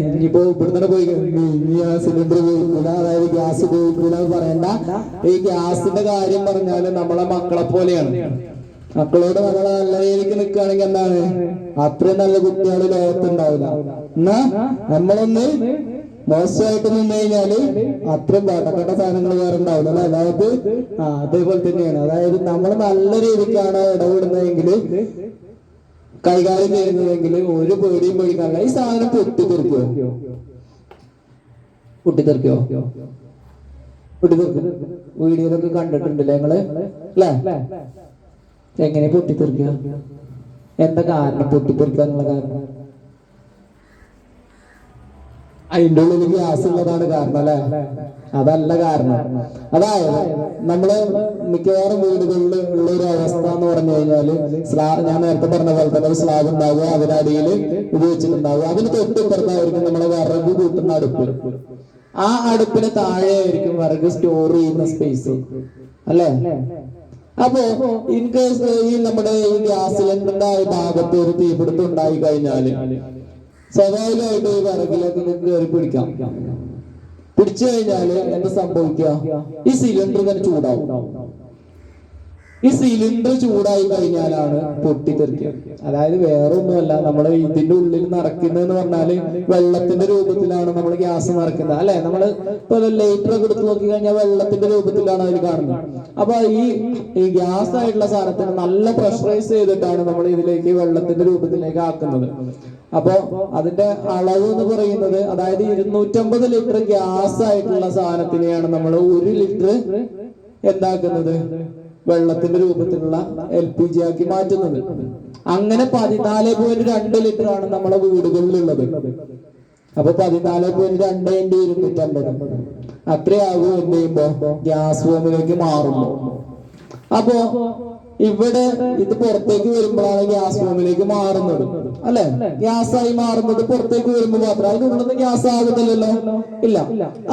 ഇനിയിപ്പോ ഇവിടുന്ന് പോയി ഇനി ആ സിലിണ്ടർ ഉപയോഗിക്കൂല, അതായത് ഗ്യാസ് ഉപയോഗിക്കൂല എന്ന് പറയണ്ട. ഈ ഗ്യാസിന്റെ കാര്യം പറഞ്ഞാല് നമ്മളെ മക്കളെ പോലെയാണ്. മക്കളോട് നമ്മളെ നല്ല രീതിക്ക് നിൽക്കുകയാണെങ്കിൽ എന്താണ്, അത്രയും നല്ല കുട്ടികൾ ലോകത്തുണ്ടാവില്ല. എന്നാ നമ്മളൊന്ന് മോശമായിട്ട് നിന്ന് കഴിഞ്ഞാല് അത്രയും വേട്ടപ്പെട്ട സാധനങ്ങൾ വേറെ ഉണ്ടാവില്ല, അല്ലെ? അതായത് അതേപോലെ തന്നെയാണ്. അതായത് നമ്മൾ നല്ല രീതിക്കാണ് ഇടപെടുന്നതെങ്കിൽ, കൈകാര്യം ചെയ്യുന്നതെങ്കിൽ ഒരു പേടിയും പേടിക്കാറില്ല. ഈ സാധനം പൊട്ടിത്തെറിക്കോ? വീഡിയോയിലൊക്കെ കണ്ടിട്ടുണ്ടല്ലേ നിങ്ങള്, അല്ലേ? എങ്ങനെ പൊട്ടിത്തെറിക്കുക? എന്താ കാരണം പൊട്ടിത്തെറിക്കാനുള്ള കാരണം? അതിൻ്റെ ഉള്ളിൽ ഗ്യാസ് ഉള്ളതാണ് കാരണം, അല്ലെ? അതല്ല കാരണം. അതായത് നമ്മള് മിക്കവാറും വീടുകളിൽ ഉള്ള ഒരു അവസ്ഥ എന്ന് പറഞ്ഞു കഴിഞ്ഞാല്, ഞാൻ നേരത്തെ പറഞ്ഞ പോലെ തന്നെ ഒരു സ്ലാബ് ഉണ്ടാവുക, അതിനടിയിൽ ഉപയോഗിച്ചിട്ടുണ്ടാവുക, അതിന് തൊട്ടിപ്പുറത്തായിരിക്കും നമ്മളെ വിറക് കൂട്ടുന്ന അടുപ്പ്. ആ അടുപ്പിന് താഴെ ആയിരിക്കും വിറക് സ്റ്റോർ ചെയ്യുന്ന സ്പേസ്, അല്ലെ? അപ്പോ ഇൻ കേസ് ഈ നമ്മുടെ ഈ ഗ്യാസ് സിലിണ്ടറിന്റെ ഭാഗത്ത് ഒരു തീപിടുത്തം ഉണ്ടായി കഴിഞ്ഞാല് സ്വാഭാവികമായിട്ട് ഈ വിറകിലേക്ക് കയറി പിടിച്ചു കഴിഞ്ഞാല് എന്താ സംഭവിക്കുക? ഈ സിലിണ്ടർ തന്നെ ചൂടാവും. ഈ സിലിണ്ടർ ചൂടായി കഴിഞ്ഞാലാണ് പൊട്ടിത്തെറിക്കുക. അതായത് വേറെ ഒന്നുമല്ല, നമ്മള് ഇതിന്റെ ഉള്ളിൽ നിറയ്ക്കുന്നതെന്ന് പറഞ്ഞാല് വെള്ളത്തിന്റെ രൂപത്തിലാണ് നമ്മൾ ഗ്യാസ് നിറയ്ക്കുന്നത്, അല്ലെ? നമ്മള് ഇപ്പൊ ലൈറ്റർ ഒക്കെ എടുത്ത് നോക്കി കഴിഞ്ഞാൽ വെള്ളത്തിന്റെ രൂപത്തിലാണ് അതിൽ കാണുന്നത്. അപ്പൊ ഈ ഗ്യാസ് ആയിട്ടുള്ള സാധനത്തിന് നല്ല പ്രഷറൈസ് ചെയ്തിട്ടാണ് നമ്മൾ ഇതിലേക്ക് വെള്ളത്തിന്റെ രൂപത്തിലേക്ക് ആക്കുന്നത്. അപ്പൊ അതിന്റെ അളവ് എന്ന് പറയുന്നത്, അതായത് 250 ലിറ്റർ ഗ്യാസ് ആയിട്ടുള്ള സാധനത്തിനെയാണ് നമ്മൾ 1 ലിറ്റർ എന്താക്കുന്നത്, വെള്ളത്തിന്റെ രൂപത്തിലുള്ള LPG ആക്കി മാറ്റുന്നത്. അങ്ങനെ 14.2 ലിറ്റർ ആണ് നമ്മളെ വീടുകളിലുള്ളത്. അപ്പൊ 14.2 × 250 അത്രയാകും എന്ത് ചെയ്യുമ്പോ ഗ്യാസ് ഫോമിലേക്ക് മാറുമ്പോ. അപ്പോ ഇവിടെ ഇത് പുറത്തേക്ക് വരുമ്പോഴാണ് ഗ്യാസ് ഫോമിലേക്ക് മാറുന്നത്, അല്ലെ? ഗ്യാസായി മാറുന്നത് പുറത്തേക്ക് വരുമ്പോൾ മാത്രം. അതിന്റെ ഉള്ളിൽ നിന്ന് ഗ്യാസ് ആകുന്നില്ലല്ലോ, ഇല്ല.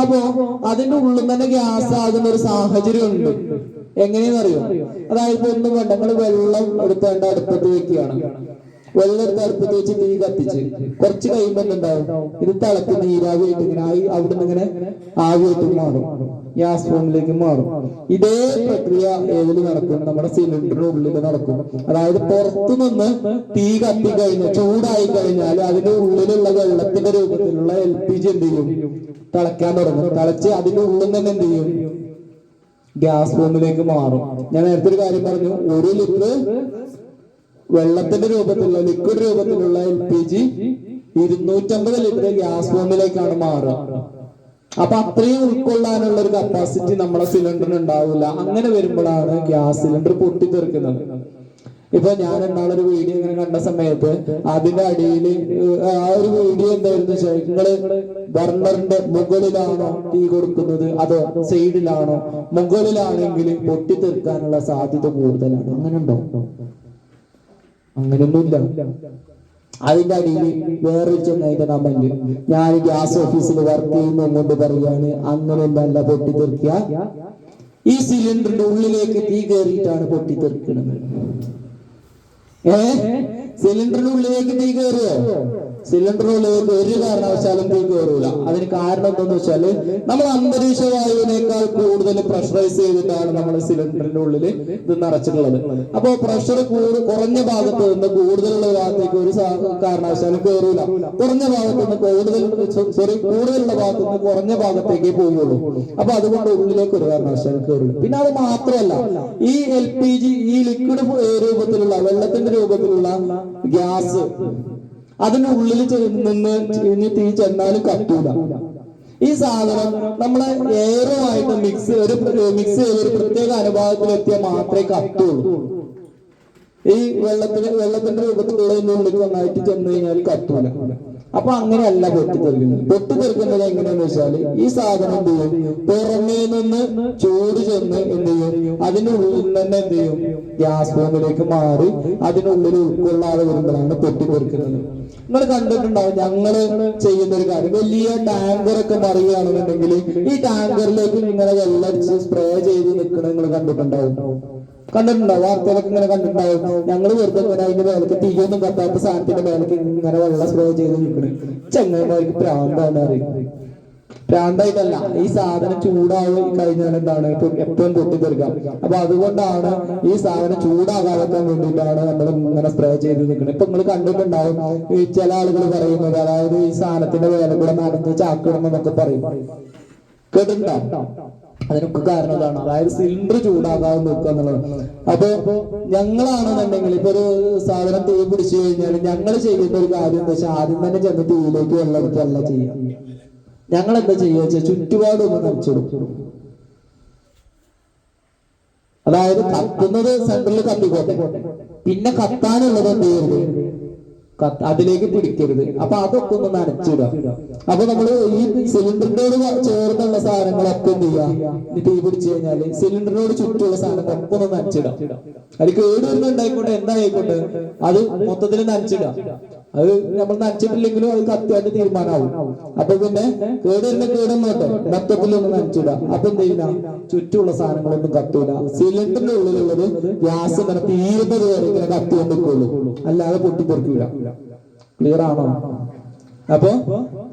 അപ്പോ അതിന്റെ ഉള്ളിൽ തന്നെ ഗ്യാസ് ആകുന്ന ഒരു സാഹചര്യം ഉണ്ട്. എങ്ങനെയെന്നറിയോ? അതായത് ഇപ്പൊ ഒന്നും വേണ്ട, നിങ്ങൾ വെള്ളം എടുത്തേണ്ട അടുപ്പത്ത് വെക്കുകയാണ്. വെള്ളം എടുത്ത് അടുപ്പത്ത് വെച്ച് തീ കത്തിച്ച് കുറച്ച് കഴിയുമ്പോ എന്തുണ്ടാവും? ഇത് തിളക്ക് നീരാവിയായിട്ട് ഇങ്ങനെ അവിടുന്ന് ഇങ്ങനെ ആവിയായിട്ട് മാറും, ഗ്യാസ് ഫോമിലേക്ക് മാറും. ഇതേ പ്രക്രിയ ഏതിൽ നടക്കും? നമ്മുടെ സിലിണ്ടറിന്റെ ഉള്ളിൽ നടക്കും. അതായത് പുറത്തു നിന്ന് തീ കത്തി കഴിഞ്ഞാൽ, ചൂടായി കഴിഞ്ഞാൽ അതിന്റെ ഉള്ളിലുള്ള വെള്ളത്തിന്റെ രൂപത്തിലുള്ള LPG എന്ത് ചെയ്യും? തിളയ്ക്കാൻ തുടങ്ങും. തിളച്ച് അതിന്റെ ഉള്ളിൽ തന്നെ എന്ത് ചെയ്യും? ഗ്യാസ് ഫോമിലേക്ക് മാറും. ഞാൻ നേരത്തെ ഒരു കാര്യം പറഞ്ഞു, 1 ലിറ്റർ വെള്ളത്തിന്റെ രൂപത്തിലുള്ള ലിക്വിഡ് രൂപത്തിലുള്ള LPG 250 ലിറ്റർ ഗ്യാസ് ഫോമിലേക്കാണ് മാറുക. അപ്പൊ അത്രയും ഉൾക്കൊള്ളാനുള്ള ഒരു കപ്പാസിറ്റി നമ്മളെ സിലിണ്ടറിന് ഉണ്ടാവില്ല. അങ്ങനെ വരുമ്പോഴാണ് ഗ്യാസ് സിലിണ്ടർ പൊട്ടിത്തെറിക്കുന്നത്. ഇപ്പൊ ഞാൻ എന്നാളൊരു വീഡിയോ ഇങ്ങനെ കണ്ട സമയത്ത് അതിന്റെ അടിയിൽ ആ ഒരു വീഡിയോ എന്തായിരുന്നു വെച്ചാൽ, നിങ്ങള് ബർണറിന്റെ മുകളിലാണോ തീ കൊടുക്കുന്നത് അതോ സൈഡിലാണോ? മുകളിലാണെങ്കിൽ പൊട്ടിത്തെറിക്കാനുള്ള സാധ്യത കൂടുതലാണ്. അങ്ങനെ ഉണ്ടോ? അങ്ങനെയൊന്നുമില്ല. അതിന്റെ അടിയിൽ വേറൊരു ചെന്നൈന്റെ കമന്റ്, ഞാൻ ഗ്യാസ് ഓഫീസിൽ വർക്ക് ചെയ്യുന്ന കൊണ്ട് പറയാണ്, അങ്ങനെയൊന്നല്ല പൊട്ടിത്തെറിക്കുക. ഈ സിലിണ്ടറിന്റെ ഉള്ളിലേക്ക് തീ കയറിയിട്ടാണ് പൊട്ടിത്തെറിക്കുന്നത്. സിലിണ്ടറിന്റെ ഉള്ളിലേക്ക് തീ കയറുമോ? സിലിണ്ടറിനുള്ളിലേക്ക് ഒരു കാരണവശാലും തീ കയറൂല. അതിന് കാരണം എന്താന്ന് വെച്ചാല് നമ്മൾ അന്തരീക്ഷ വായുവിനേക്കാൾ കൂടുതൽ പ്രഷറൈസ് ചെയ്തിട്ടാണ് നമ്മൾ സിലിണ്ടറിന്റെ ഉള്ളിൽ ഇത് നിറച്ചിട്ടുള്ളത്. അപ്പൊ പ്രഷർ കുറഞ്ഞ ഭാഗത്ത് നിന്ന് കൂടുതലുള്ള ഭാഗത്തേക്ക് ഒരു കാരണവശാലും കയറൂല. കുറഞ്ഞ ഭാഗത്ത് നിന്ന് കൂടുതലുള്ള ഭാഗത്ത് നിന്ന് കുറഞ്ഞ ഭാഗത്തേക്ക് പോവുള്ളൂ. അപ്പൊ അതുകൊണ്ട് ഉള്ളിലേക്ക് ഒരു കാരണവശാലും കയറൂല. പിന്നെ അത് മാത്രമല്ല, ഈ LPG ഈ ലിക്വിഡ് രൂപത്തിലുള്ള വെള്ളത്തിന്റെ രൂപത്തിലുള്ള ഗ്യാസ് അതിന്റെ ഉള്ളിൽ നിന്ന് തീ ചെന്നാലും കത്തൂല. ഈ സാധനം നമ്മളെ എയറുമായിട്ട് മിക്സ് ചെയ്ത് ഒരു പ്രത്യേക അനുഭാവത്തിലെത്തിയാൽ മാത്രമേ കത്തുള്ളൂ. ഈ വെള്ളത്തിന്റെ രൂപത്തിലുള്ളതിനുള്ളിൽ നന്നായിട്ട് ചെന്ന് കഴിഞ്ഞാൽ കത്തൂല. അപ്പൊ അങ്ങനെയല്ല പൊട്ടിത്തെറിക്കുന്നത്. പൊട്ടിത്തെറിക്കുന്നത് എങ്ങനെയാന്ന് വെച്ചാൽ ഈ സാധനം എന്ത് ചെയ്യും, പുറമേ നിന്ന് ചൂട് ചെന്ന് എന്ത് ചെയ്യും, അതിനുള്ളിൽ തന്നെ എന്ത് ചെയ്യും, ഗ്യാസ് ബോംബിലേക്ക് മാറി അതിനുള്ളിൽ ഉൾക്കൊള്ളാതെ വരുമ്പോഴാണ് പൊട്ടിത്തെറിക്കുന്നത്. നിങ്ങൾ കണ്ടിട്ടുണ്ടാവും, ഞങ്ങള് ചെയ്യുന്ന ഒരു കാര്യം, വലിയ ടാങ്കറൊക്കെ മറിയുകയാണെന്നുണ്ടെങ്കിൽ ഈ ടാങ്കറിലേക്ക് ഇങ്ങനെ വെള്ളടിച്ച് സ്പ്രേ ചെയ്ത് നിൽക്കുന്നത് നിങ്ങൾ കണ്ടിട്ടുണ്ടാവും. വാർത്തകളൊക്കെ ഇങ്ങനെ കണ്ടിട്ടുണ്ടാവും. ഞങ്ങൾ വെറുതെ ഇങ്ങനെ അതിന്റെ മേലേക്ക് തീയൊന്നും കത്താത്ത സാധനത്തിന്റെ മേലേക്ക് ഇങ്ങനെ വെള്ളം സ്പ്രേ ചെയ്ത് നിൽക്കണേ. ചെങ്ങന്മാർക്ക് പ്രാന്താണ് അറിയും. പ്രാന്തായിട്ടല്ല, ഈ സാധനം ചൂടായി കഴിഞ്ഞാൽ എന്താണ് എപ്പോഴും പൊട്ടിത്തെറിക്കാം. അപ്പൊ അതുകൊണ്ടാണ് ഈ സാധനം ചൂടാകാതിരിക്കാൻ വേണ്ടിയിട്ടാണ് നമ്മൾ ഇങ്ങനെ സ്പ്രേ ചെയ്ത് നിൽക്കുന്നത്. ഇപ്പൊ നിങ്ങൾ കണ്ടിട്ടുണ്ടാവും ഈ ചില ആളുകൾ പറയുന്നത്, അതായത് ഈ സാധനത്തിന്റെ വേല കൂടെ നടന്ന് ചാക്കിടണം എന്നൊക്കെ പറയും. കേട്ടിട്ടുണ്ടോ? അതിനൊക്കെ കാരണം ഇതാണ്, അതായത് സിലിണ്ടർ ചൂടാകാതെ നോക്കുക എന്നുള്ളത്. അപ്പൊ ഞങ്ങളാണെന്നുണ്ടെങ്കിൽ ഇപ്പൊ ഒരു സാധനം തീ പിടിച്ചു കഴിഞ്ഞാൽ ഞങ്ങൾ ചെയ്യുന്ന ഒരു കാര്യം എന്താ വെച്ചാൽ ആദ്യം തന്നെ ചെന്ന് തീയിലേക്ക് വെള്ളം എടുക്കല്ല ചെയ്യാം. ഞങ്ങൾ എന്താ ചെയ്യുക വെച്ചാൽ ചുറ്റുപാടൊന്ന് നനച്ചെടുക്കും. അതായത് കത്തുന്നത് സെന്ററിൽ കത്തിക്കോട്ടെ, പിന്നെ കത്താനുള്ളത് എന്ത് ചെയ്യരുത്, അതിലേക്ക് പിടിക്കരുത്. അപ്പൊ അതൊക്കെ ഒന്ന് നനച്ചിടുക. അപ്പൊ നമ്മള് ഈ സിലിണ്ടറിനോട് ചേർന്നുള്ള സാധനങ്ങളൊക്കെ എന്ത് ചെയ്യുക, തീ പിടിച്ചു കഴിഞ്ഞാല് സിലിണ്ടറിനോട് ചുറ്റുമുള്ള സാധനങ്ങളൊക്കെ ഒന്ന് നനച്ചിടാം. അത് കേടുവരുന്ന ഉണ്ടായിക്കോട്ടെ, എന്തായിക്കോട്ടെ, അത് മൊത്തത്തിൽ നനച്ചിടാം. അത് നമ്മൾ നനച്ചിട്ടില്ലെങ്കിലും അത് കത്തിയായിട്ട് തീരുമാനമാവും. അപ്പൊ പിന്നെ കേടുന്നോട്ടെ, മൊത്തത്തിലൊന്ന് നനച്ചിടാം. അപ്പൊ എന്ത് ചെയ്യുന്ന, ചുറ്റുമുള്ള സാധനങ്ങളൊന്നും കത്തൂല. സിലിണ്ടറിന്റെ ഉള്ളിലുള്ളത് ഗ്യാസ് ഇങ്ങനെ തീരുന്നത് വരെ ഇങ്ങനെ കത്തിക്കൊണ്ടിരിക്കുള്ളൂ, അല്ലാതെ പൊട്ടിത്തെറിക്കൂല. ക്ലിയർ ആണോ? അപ്പൊ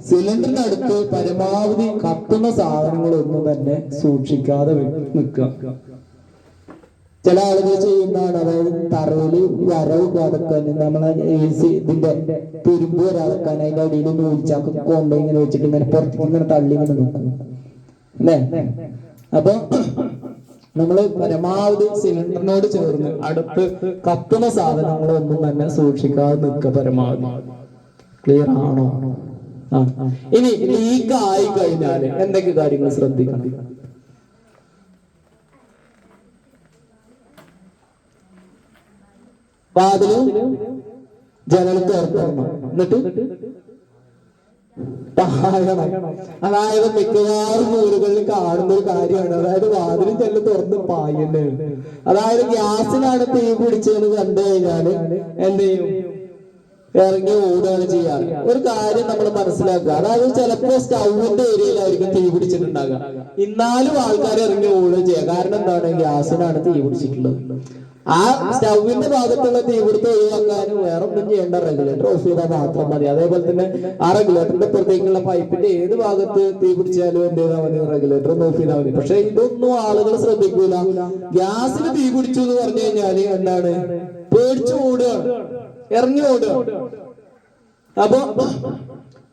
സിലിണ്ടറിന്റെ അടുത്ത് പരമാവധി കത്തുന്ന സാധനങ്ങളൊന്നും തന്നെ സൂക്ഷിക്കാതെ നിൽക്കുക. ചില ആളുകൾ ചെയ്യുന്നതാണ്, അതായത് തറയില് വരവ് കടക്കാൻ, നമ്മളെ ഇതിന്റെ തുരുമ്പ് വരാതെക്കാൻ അതിന്റെ അടിയിൽ നൂൽച്ചാക്ക് കൊണ്ട ഇങ്ങനെ വെച്ചിട്ട് ഇങ്ങനെ പുറത്തേക്ക് ഇങ്ങനെ തള്ളി ഇങ്ങനെ നിൽക്കും അല്ലേ. അപ്പൊ നമ്മള് പരമാവധി സിലിണ്ടറിനോട് ചേർന്ന് അടുത്ത് കത്തുന്ന സാധനങ്ങളൊന്നും തന്നെ സൂക്ഷിക്കാതെ നിൽക്കുക പരമാവധി. ക്ലിയർ ആണോ? ഇനി ലീക്ക് ആയി കഴിഞ്ഞാല് എന്തൊക്കെ കാര്യങ്ങൾ ശ്രദ്ധിക്കണം? വാതിലും ജനലും തുറക്കണം, എന്നിട്ട് അതായത് മിക്കവാറും വീടുകളിൽ കാണുന്ന ഒരു കാര്യമാണ്, അതായത് വാതിലും ജനലും തുറന്ന് പായന്നെ. അതായത് ഗ്യാസിലാണ് തീ പിടിച്ചതെന്ന് കണ്ടു കഴിഞ്ഞാല് എന്ത് ചെയ്യും, ഇറങ്ങി ഓടുകയാണ് ചെയ്യാറ്. ഒരു കാര്യം നമ്മൾ മനസ്സിലാക്കുക, അതായത് ചിലപ്പോ സ്റ്റൗവിന്റെ ഏരിയയിലായിരിക്കും തീ പിടിച്ചിട്ടുണ്ടാകുക, എന്നാലും ആൾക്കാർ ഇറങ്ങി ഓടുകയും ചെയ്യുക. കാരണം എന്താണ്, ഗ്യാസിനാണ് തീ പിടിച്ചിട്ടുള്ളത്. ആ സ്റ്റൗവിന്റെ ഭാഗത്തുള്ള തീപിടുത്തം ഒഴിവാക്കാനും വേറെ ഒന്നും ചെയ്യേണ്ട, റെഗുലേറ്റർ ഓഫ് ചെയ്താൽ മാത്രം മതി. അതേപോലെ തന്നെ ആ റെഗുലേറ്ററിന്റെ പുറത്തേക്കുള്ള പൈപ്പിന്റെ ഏത് ഭാഗത്ത് തീ പിടിച്ചാലും എന്ത് ചെയ്താൽ മതി, റെഗുലേറ്റർ ഒന്ന് ഓഫ് ചെയ്താൽ മതി. പക്ഷെ ഇതൊന്നും ആളുകൾ ശ്രദ്ധിക്കൂല. ഗ്യാസിന് തീ പിടിച്ചു എന്ന് പറഞ്ഞു കഴിഞ്ഞാല് എന്താണ്, പേടിച്ചു ഓടുകയാണ്, ഇറങ്ങി ഓടുക. അപ്പൊ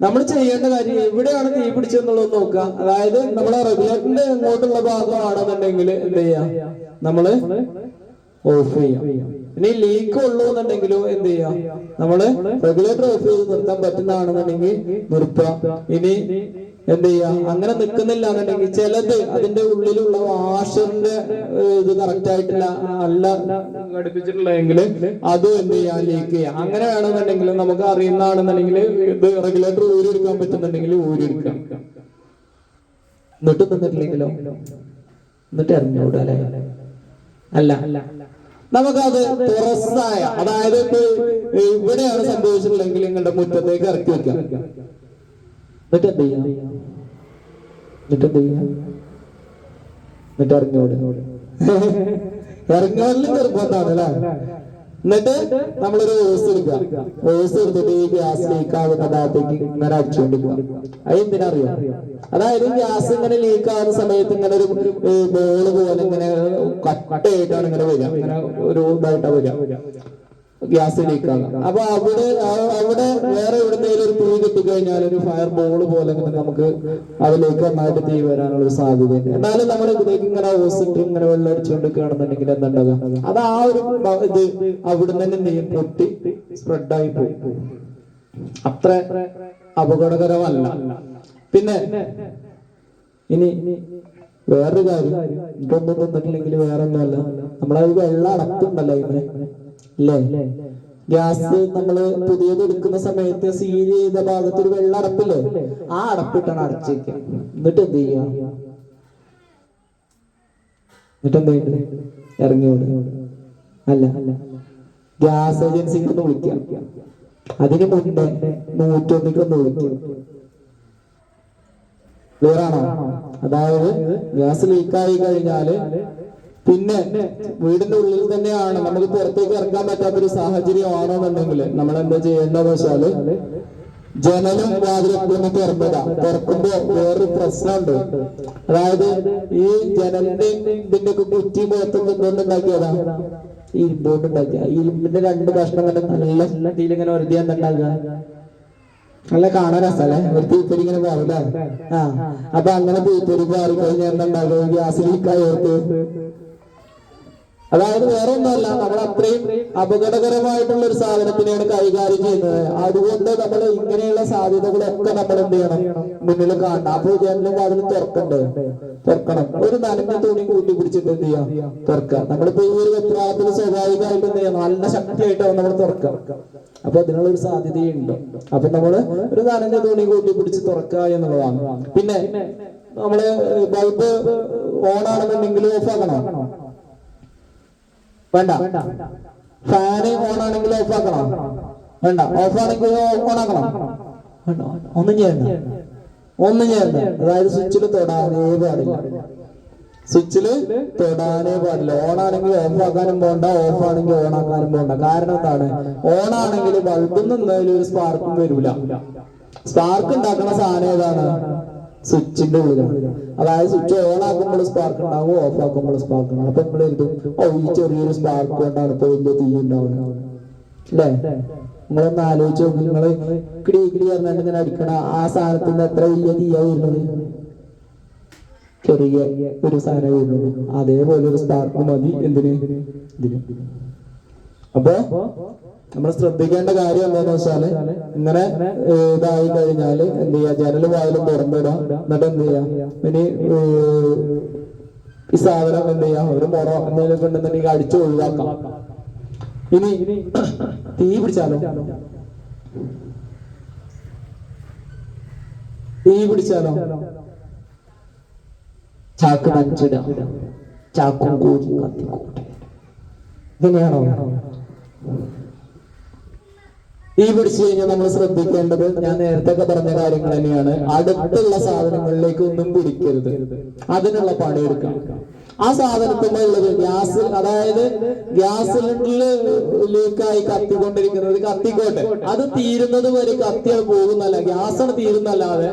നമ്മൾ ചെയ്യേണ്ട കാര്യം എവിടെയാണ് തീ പിടിച്ചെന്നുള്ളത് നോക്കുക. അതായത് നമ്മളെ റെഗുലേറ്ററിന്റെ ഇങ്ങോട്ടുള്ള ഭാഗമാണെന്നുണ്ടെങ്കിൽ എന്ത് ചെയ്യാം, നമ്മള് ഓഫ് ചെയ്യാം. ഇനി ലീക്ക് ഉള്ളൂ എന്നുണ്ടെങ്കിലും എന്ത് ചെയ്യാം, നമ്മള് റെഗുലേറ്റർ ഓഫ് ചെയ്ത് നിർത്താൻ പറ്റുന്നതാണെന്നുണ്ടെങ്കിൽ നിർത്താം. ഇനി എന്ത് ചെയ്യാം, അങ്ങനെ നിൽക്കുന്നില്ല എന്നുണ്ടെങ്കിൽ ചിലത് അതിന്റെ ഉള്ളിലുള്ള വാഷറിന്റെ ഇത് കറക്റ്റ് ആയിട്ടില്ല, നല്ല ഘടിപ്പിച്ചിട്ടുള്ളതെങ്കിൽ അതും എന്ത് ചെയ്യാം, ലീക്ക് ചെയ്യാം. അങ്ങനെ വേണമെന്നുണ്ടെങ്കിൽ നമുക്ക് അറിയുന്നതാണെന്നുണ്ടെങ്കിൽ ഇത് റെഗുലേറ്റർ ഊരിയെടുക്കാൻ പറ്റുന്നുണ്ടെങ്കിൽ ഊരിയെടുക്കാം. എന്നിട്ട് നിന്നിട്ടില്ലെങ്കിലോ, എന്നിട്ട് ഇറങ്ങിയോടുക അല്ലേ? അല്ല, നമുക്കത് തുറസായ, അതായത് ഇപ്പൊ ഇവിടെയാണ് സംഭവിച്ചിട്ടുണ്ടെങ്കിൽ നിങ്ങളുടെ മുറ്റത്തേക്ക് ഇറക്കി വെക്കാം. എന്നിട്ട് എന്ത് ചെയ്യാം, എന്നിട്ട് ഇറങ്ങിയോട്. ഇറങ്ങിയോടിൽ നിർബന്ധമാണ് അല്ലേ? എന്നിട്ട് നമ്മളൊരു ഓസ് എടുക്കുക. ഓസ് എടുത്തിട്ട് ഈ ഗ്യാസ് ലീക്ക് ആകുന്ന ഭാഗത്തേക്ക് ഇങ്ങനെ അടിച്ചുകൊണ്ടിരിക്കുക. അത് എന്തിനറിയോ? അതായത് ഗ്യാസ് ഇങ്ങനെ ലീക്ക് ആകുന്ന സമയത്ത് ഇങ്ങനെ ഒരു ബോള് പോലെ ഇങ്ങനെ കട്ടയായിട്ടാണ് ഇങ്ങനെ വരിക, ഇങ്ങനെ ഒരു ഇതായിട്ടാണ് വരിക ഗ്യാസ് ലീക്ക് ആകാം. അപ്പൊ അവിടെ വേറെ എവിടുന്നെങ്കിലും ഒരു തീ കിട്ടിക്കഴിഞ്ഞാൽ ഒരു ഫയർ ബോൾ പോലെ നമുക്ക് അതിലേക്ക് നന്നായിട്ട് തീ വരാനുള്ള ഒരു സാധ്യതയുണ്ട്. എന്നാലും നമ്മൾ ഇതിലേക്ക് ഇങ്ങനെ ഓസിട്ട് ഇങ്ങനെ വെള്ളം അടിച്ചുകൊണ്ടിരിക്കുകയാണെന്നുണ്ടെങ്കിൽ എന്തുണ്ടാകാം, അത് ആ ഒരു ഇത് അവിടുന്ന് തന്നെ എന്ത് ചെയ്യും, പൊട്ടി സ്പ്രെഡായി പോകും. അത്ര അപകടകരമല്ല. പിന്നെ ഇനി വേറൊരു കാര്യം, ഇതൊന്നും തന്നിട്ടില്ലെങ്കിൽ വേറെ ഒന്നുമല്ല, നമ്മളത് വെള്ളം അടപ്പുണ്ടല്ലോ ഇന്ന് അല്ലേ, ഗ്യാസ് നമ്മള് പുതിയത് എടുക്കുന്ന സമയത്ത് സീൽ ചെയ്ത ഭാഗത്ത് ഒരു വെള്ള അടപ്പില്ലേ, ആ അടപ്പിട്ടാണ് അടച്ചേക്കുക. എന്നിട്ട് എന്ത് ചെയ്യുക, ഇറങ്ങി ഓടുക. അല്ല, ഗ്യാസ് ഏജൻസിക്ക് ഒന്ന് വിളിക്കാം, അതിന് മുന്നേ 101 ഒന്ന് വിളിക്കാം. ക്ലിയർ ആണോ? അതായത് ഗ്യാസ് ലീക്കായി കഴിഞ്ഞാല് പിന്നെ വീടിന്റെ ഉള്ളിൽ തന്നെയാണ്, നമുക്ക് പുറത്തേക്ക് ഇറങ്ങാൻ പറ്റാത്തൊരു സാഹചര്യം ആണോന്നുണ്ടെങ്കിൽ നമ്മൾ എന്താ ചെയ്യേണ്ടതെന്ന് വെച്ചാല് ജനലും വാതിലൊക്കെ ഒന്ന് തുറക്കുമ്പോ വേറൊരു പ്രശ്നമുണ്ട്. അതായത് ഈ ജനലിന്റെ ഇതിന്റെ ഒക്കെ കുറ്റി മുഖത്തൊക്കെ എന്തുകൊണ്ടുണ്ടാക്കിയതാ, ഇരുമ്പോണ്ടുണ്ടാക്കിയ ഇരുമ്പിന്റെ 2 കഷ്ണം കണ്ട് നല്ല ഇതിലിങ്ങനെ വെറുതെ എന്തുണ്ടാക്കുക, നല്ല കാണാൻ രസല്ലേ, ഒരു തീപ്പൊരി ഇങ്ങനെ പോവില്ല. അപ്പൊ അങ്ങനെ തീപ്പൊരി മാറി കഴിഞ്ഞാൽ എന്തുണ്ടാകും, ഗ്യാസ് ലീക്കായോർക്ക്. അതായത് വേറെ ഒന്നുമല്ല, നമ്മൾ അത്രയും അപകടകരമായിട്ടുള്ള ഒരു സാധനത്തിനെയാണ് കൈകാര്യം ചെയ്യുന്നത്. അതുകൊണ്ട് നമ്മൾ ഇങ്ങനെയുള്ള സാധ്യതകളൊക്കെ നമ്മൾ എന്ത് ചെയ്യണം, മുന്നിൽ കാണണം. അപ്പോൾ ജനലും അതിന് തുറക്കണം. ഒരു നനഞ്ഞ തുണി കൂട്ടി പിടിച്ചിട്ട് എന്ത് ചെയ്യാം, തുറക്കുക. നമ്മളിപ്പോ ഈ ഒരു വെപ്രാളത്തിൽ സ്വാഭാവികമായിട്ട് എന്ത് ചെയ്യാം, നല്ല ശക്തിയായിട്ടാണ് നമ്മൾ തുറക്കുക. അപ്പൊ അതിനുള്ള ഒരു സാധ്യതയുണ്ട്. അപ്പൊ നമ്മള് ഒരു നനഞ്ഞ തുണി കൂട്ടി പിടിച്ച് തുറക്കുക എന്നുള്ളതാണ്. പിന്നെ നമ്മള് ബൾബ് ഓൺ ആണെന്നുണ്ടെങ്കിൽ ഓഫ് ആക്കണോ? വേണ്ട. ഫാന് ഓൺ ആണെങ്കിൽ ഓഫ് ആക്കണോ? വേണ്ട. ഓഫ് ആണെങ്കിൽ ഓൺ ആക്കണോ? വേണ്ട. ഒന്നും ചെയ്യണ്ട. അതായത് സ്വിച്ചില് തൊടാനേ പാടില്ല. ഓൺ ആണെങ്കിൽ ഓഫ് ആക്കാനും പോണ്ട, ഓഫ് ആണെങ്കിൽ ഓൺ ആക്കാനും പോണ്ട. കാരണം എന്താണ്, ഓൺ ആണെങ്കിൽ ബൾബിൽ നിന്നാലും ഒരു സ്പാർക്കും വരൂല. സ്പാർക്ക് ഉണ്ടാക്കുന്ന സാധനം ഏതാണ്, സ്വിച്ചിന്റെ ഉള്ളിലാണ്. അതായത് സ്വിച്ച് ഓൺ ആക്കുമ്പോൾ സ്പാർക്ക് ഉണ്ടാവും, ഓഫ് ആക്കുമ്പോൾ സ്പാർക്ക് ഉണ്ടാവും. അപ്പൊ നമ്മൾ എഴുതും, ഈ ചെറിയൊരു സ്പാർക്ക് കൊണ്ടാണ് ഇപ്പൊ വലിയ തീ ഉണ്ടാവുന്നത് അല്ലേ. നിങ്ങളൊന്ന് ആലോചിച്ച് നോക്കി, നിങ്ങള് കിടി പറഞ്ഞാണ്ട് ഇങ്ങനെ അടിക്കണ ആ സാധനത്തിന് എത്ര വലിയ തീയാ വരുന്നത്, ചെറിയ ഒരു സാധനം വരുന്നത്. അതേപോലെ ഒരു സ്പാർക്ക് മതി എന്തിന്, ഇതിന്. അപ്പൊ നമ്മൾ ശ്രദ്ധിക്കേണ്ട കാര്യം എന്താന്ന് വെച്ചാല്, ഇങ്ങനെ ഇതായി കഴിഞ്ഞാല് എന്ത് ചെയ്യാ, ജനലും വാതിലും തുറന്നിടാം. എന്നിട്ട് എന്ത് ചെയ്യാം, ഇനി ഈ സാധനം എന്ത് ചെയ്യാം, ഒരു മുറ എന്തെങ്കിലും ഉണ്ടെന്നുണ്ടെങ്കിൽ അടിച്ചു ഒഴിവാക്കാം. ഇനി തീ പിടിച്ചാലോ, ചാക്ക് നനച്ചിടാം, ചാക്കും കൂടി കത്തിക്കൂട്ടെ. ഇങ്ങനെയാണോ? തീ പിടിച്ചു കഴിഞ്ഞാൽ നമ്മൾ ശ്രദ്ധിക്കേണ്ടത് ഞാൻ നേരത്തെ പറഞ്ഞ കാര്യങ്ങൾ തന്നെയാണ്. അടുത്തുള്ള സാധനങ്ങളിലേക്ക് ഒന്നും പിടിക്കരുത്, അതിനുള്ള പണിയെടുക്കാം. ആ സാധനത്തിനുള്ളത് ഗ്യാസ്, അതായത് ഗ്യാസ് സിലിണ്ടറിൽ ലീക്കായി കത്തിക്കൊണ്ടിരിക്കുന്നത് കത്തിക്കോട്ടെ, അത് തീരുന്നത് വരെ കത്തിയാൽ പോകുന്നല്ല, ഗ്യാസാണ് തീരുന്നല്ലാതെ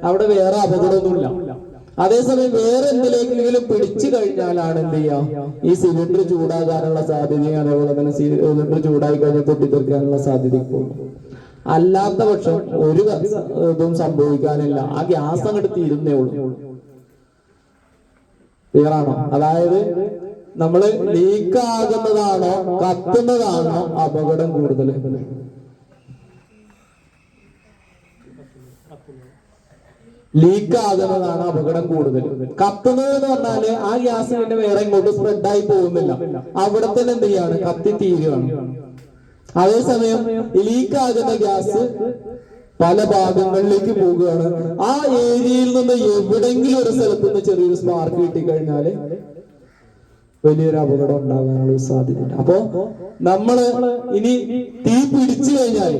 അവിടെ വേറെ അപകടമൊന്നുമില്ല. അതേസമയം വേറെ എന്തിലെങ്കിലും പിടിച്ചു കഴിഞ്ഞാലാണ് എന്ത് ചെയ്യാം, ഈ സിലിണ്ടർ ചൂടാകാനുള്ള സാധ്യതയും അതേപോലെ തന്നെ സിലിണ്ടർ ചൂടായി കഴിഞ്ഞാൽ പൊട്ടിത്തെറിക്കാനുള്ള സാധ്യതയും. അല്ലാത്ത പക്ഷം ഒരു ഇതും സംഭവിക്കാനില്ല, ആ ഗ്യാസ് അങ്ങോട്ട് തീരുന്നേ ഉള്ളൂ. ക്ലിയറാണോ? അതായത് നമ്മള് ലീക്കാകുന്നതാണോ കത്തുന്നതാണോ അപകടം കൂടുതൽ? ലീക്കാകുന്നതാണ് അപകടം കൂടുതൽ. കത്തുന്നത് എന്ന് പറഞ്ഞാല് ആ ഗ്യാസ് പിന്നെ വേറെ ഇങ്ങോട്ട് സ്പ്രെഡായി പോകുന്നില്ല, അവിടെ തന്നെ എന്ത് ചെയ്യാണ്, കത്തി തീരുകയാണ്. അതേസമയം ലീക്കാകുന്ന ഗ്യാസ് പല ഭാഗങ്ങളിലേക്ക് പോവുകയാണ്. ആ ഏരിയയിൽ നിന്ന് എവിടെങ്കിലും ഒരു സ്ഥലത്ത് നിന്ന് ചെറിയൊരു സ്പാർക്ക് കിട്ടിക്കഴിഞ്ഞാല് വലിയൊരു അപകടം ഉണ്ടാകാനുള്ള സാധ്യതയുണ്ട്. അപ്പോ നമ്മള് ഇനി തീ പിടിച്ചു കഴിഞ്ഞാൽ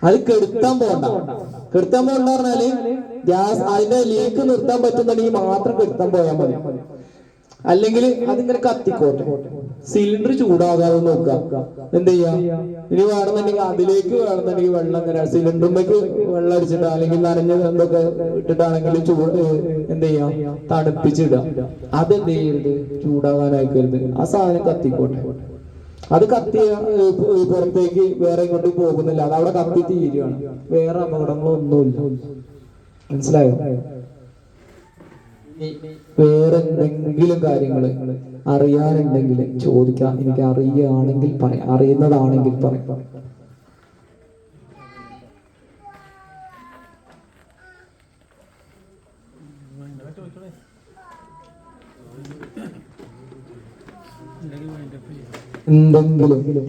അത് കെടുത്താൻ പോകണ്ട പറഞ്ഞാല് ഗ്യാസ് അതിന്റെ ലീക്ക് നിർത്താൻ പറ്റുന്നുണ്ടെങ്കിൽ മാത്രം കെടുത്താൻ പോയാൽ മതി. അല്ലെങ്കിൽ അതിങ്ങനെ കത്തിക്കോട്ടെ, സിലിണ്ടർ ചൂടാകാതെ നോക്കുക. എന്ത് ചെയ്യാ, ഇനി വേണമെന്നുണ്ടെങ്കിൽ അതിലേക്ക് വേണമെന്നുണ്ടെങ്കിൽ വെള്ളം ഇങ്ങനെ സിലിണ്ടറിലേക്ക് വെള്ളം അടിച്ചിട്ട് അല്ലെങ്കിൽ നനഞ്ഞ എന്തൊക്കെ ഇട്ടിട്ടാണെങ്കിലും എന്ത് ചെയ്യാം, തണുപ്പിച്ചിടുക. അതെന്ത് ചെയ്യരുത്, ചൂടാകാനായിക്കരുത്. ആ സാധനം കത്തിക്കോട്ടെ. അത് കത്തിയ പുറത്തേക്ക് വേറെ ഇങ്ങോട്ട് പോകുന്നില്ല, അത് അവിടെ കത്തി തീരുകയാണ്. വേറെ അപകടങ്ങളൊന്നുമില്ല. മനസ്സിലായോ? വേറെ എന്തെങ്കിലും കാര്യങ്ങൾ അറിയാനുണ്ടെങ്കിൽ ചോദിക്കാം. എനിക്ക് അറിയുകയാണെങ്കിൽ പറയാം, അറിയുന്നതാണെങ്കിൽ പറയാം. എന്തെങ്കിലും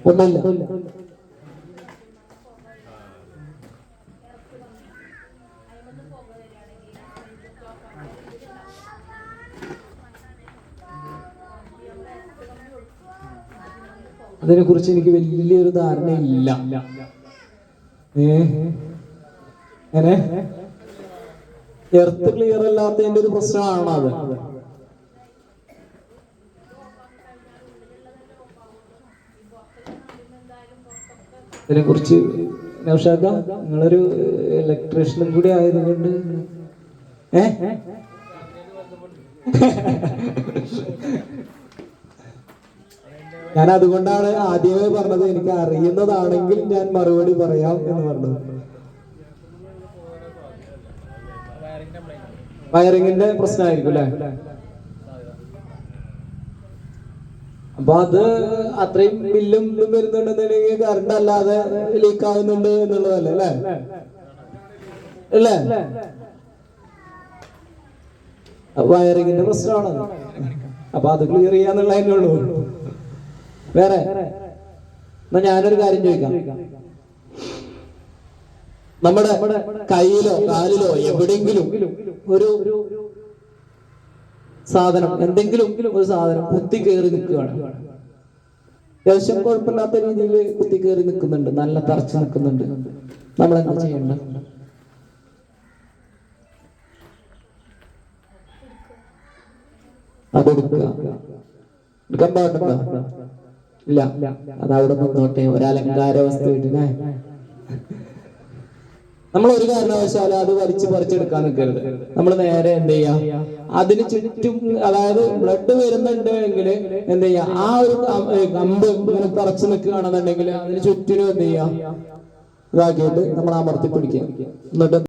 ഒന്നല്ല. അതിനെ കുറിച്ച് എനിക്ക് വലിയൊരു ധാരണയില്ല. അങ്ങനെ എർത്ത് ക്ലിയർ അല്ലാത്തതിന്റെ ഒരു പ്രശ്നമാണോ അത്? ഇതിനെ കുറിച്ച് നൗഷാദ, നിങ്ങളൊരു ഇലക്ട്രീഷ്യനും കൂടി ആയതുകൊണ്ട് ഞാൻ അതുകൊണ്ടാണ് ആദ്യമേ പറഞ്ഞത് എനിക്ക് അറിയുന്നതാണെങ്കിൽ ഞാൻ മറുപടി പറയാം എന്ന് പറഞ്ഞത്. വയറിങ്ങിന്റെ പ്രശ്നമായിരിക്കും അല്ലെ? അപ്പൊ അത് അത്രയും ബില്ലും ഇതും വരുന്നുണ്ടെന്നുണ്ടെങ്കിൽ കറണ്ട് അല്ലാതെ ലീക്ക് ആവുന്നുണ്ട് എന്നുള്ളതല്ലേ അല്ലേ? വയറിങ്ങിന്റെ പ്രശ്നമാണ്. അപ്പൊ അത് ക്ലിയർ ചെയ്യാന്നുള്ളതന്നെ ഉള്ളൂ. വേറെ എന്നാ ഞാനൊരു കാര്യം ചോദിക്കാം. നമ്മുടെ കയ്യിലോ കാലിലോ എവിടെയെങ്കിലും ഒരു സാധനം, എന്തെങ്കിലും ഒരു സാധനം കുത്തി കയറി നിൽക്കുകയാണ്. അത്യാവശ്യം കുഴപ്പമില്ലാത്ത രീതിയിൽ കുത്തി കയറി നിൽക്കുന്നുണ്ട്, നല്ല തറച്ചു നിൽക്കുന്നുണ്ട്. നമ്മൾ എന്താ ചെയ്യണ്ട? അതെടുക്കുക. എടുക്കാൻ പാടുണ്ടോ? ഇല്ല, അതവിടെ നിന്നോട്ടെ. ഒരലങ്കാര വസ്തുവിനെ നമ്മൾ ഒരു കാരണവശാലും അത് വലിച്ചു പറിച്ചെടുക്കാൻ നിൽക്കരുത്. നമ്മൾ നേരെ എന്ത് ചെയ്യാ, അതിന് ചുറ്റും, അതായത് ബ്ലഡ് വരുന്നുണ്ട് എങ്കിൽ എന്ത് ചെയ്യാ, ആ ഒരു കമ്പ് ഇങ്ങനെ തറച്ചു നിൽക്കുകയാണെന്നുണ്ടെങ്കിൽ അതിന് ചുറ്റിനും എന്ത് ചെയ്യാ, ഇതാക്കിയിട്ട് നമ്മൾ അമർത്തി പിടിക്കുക. എന്നിട്ട്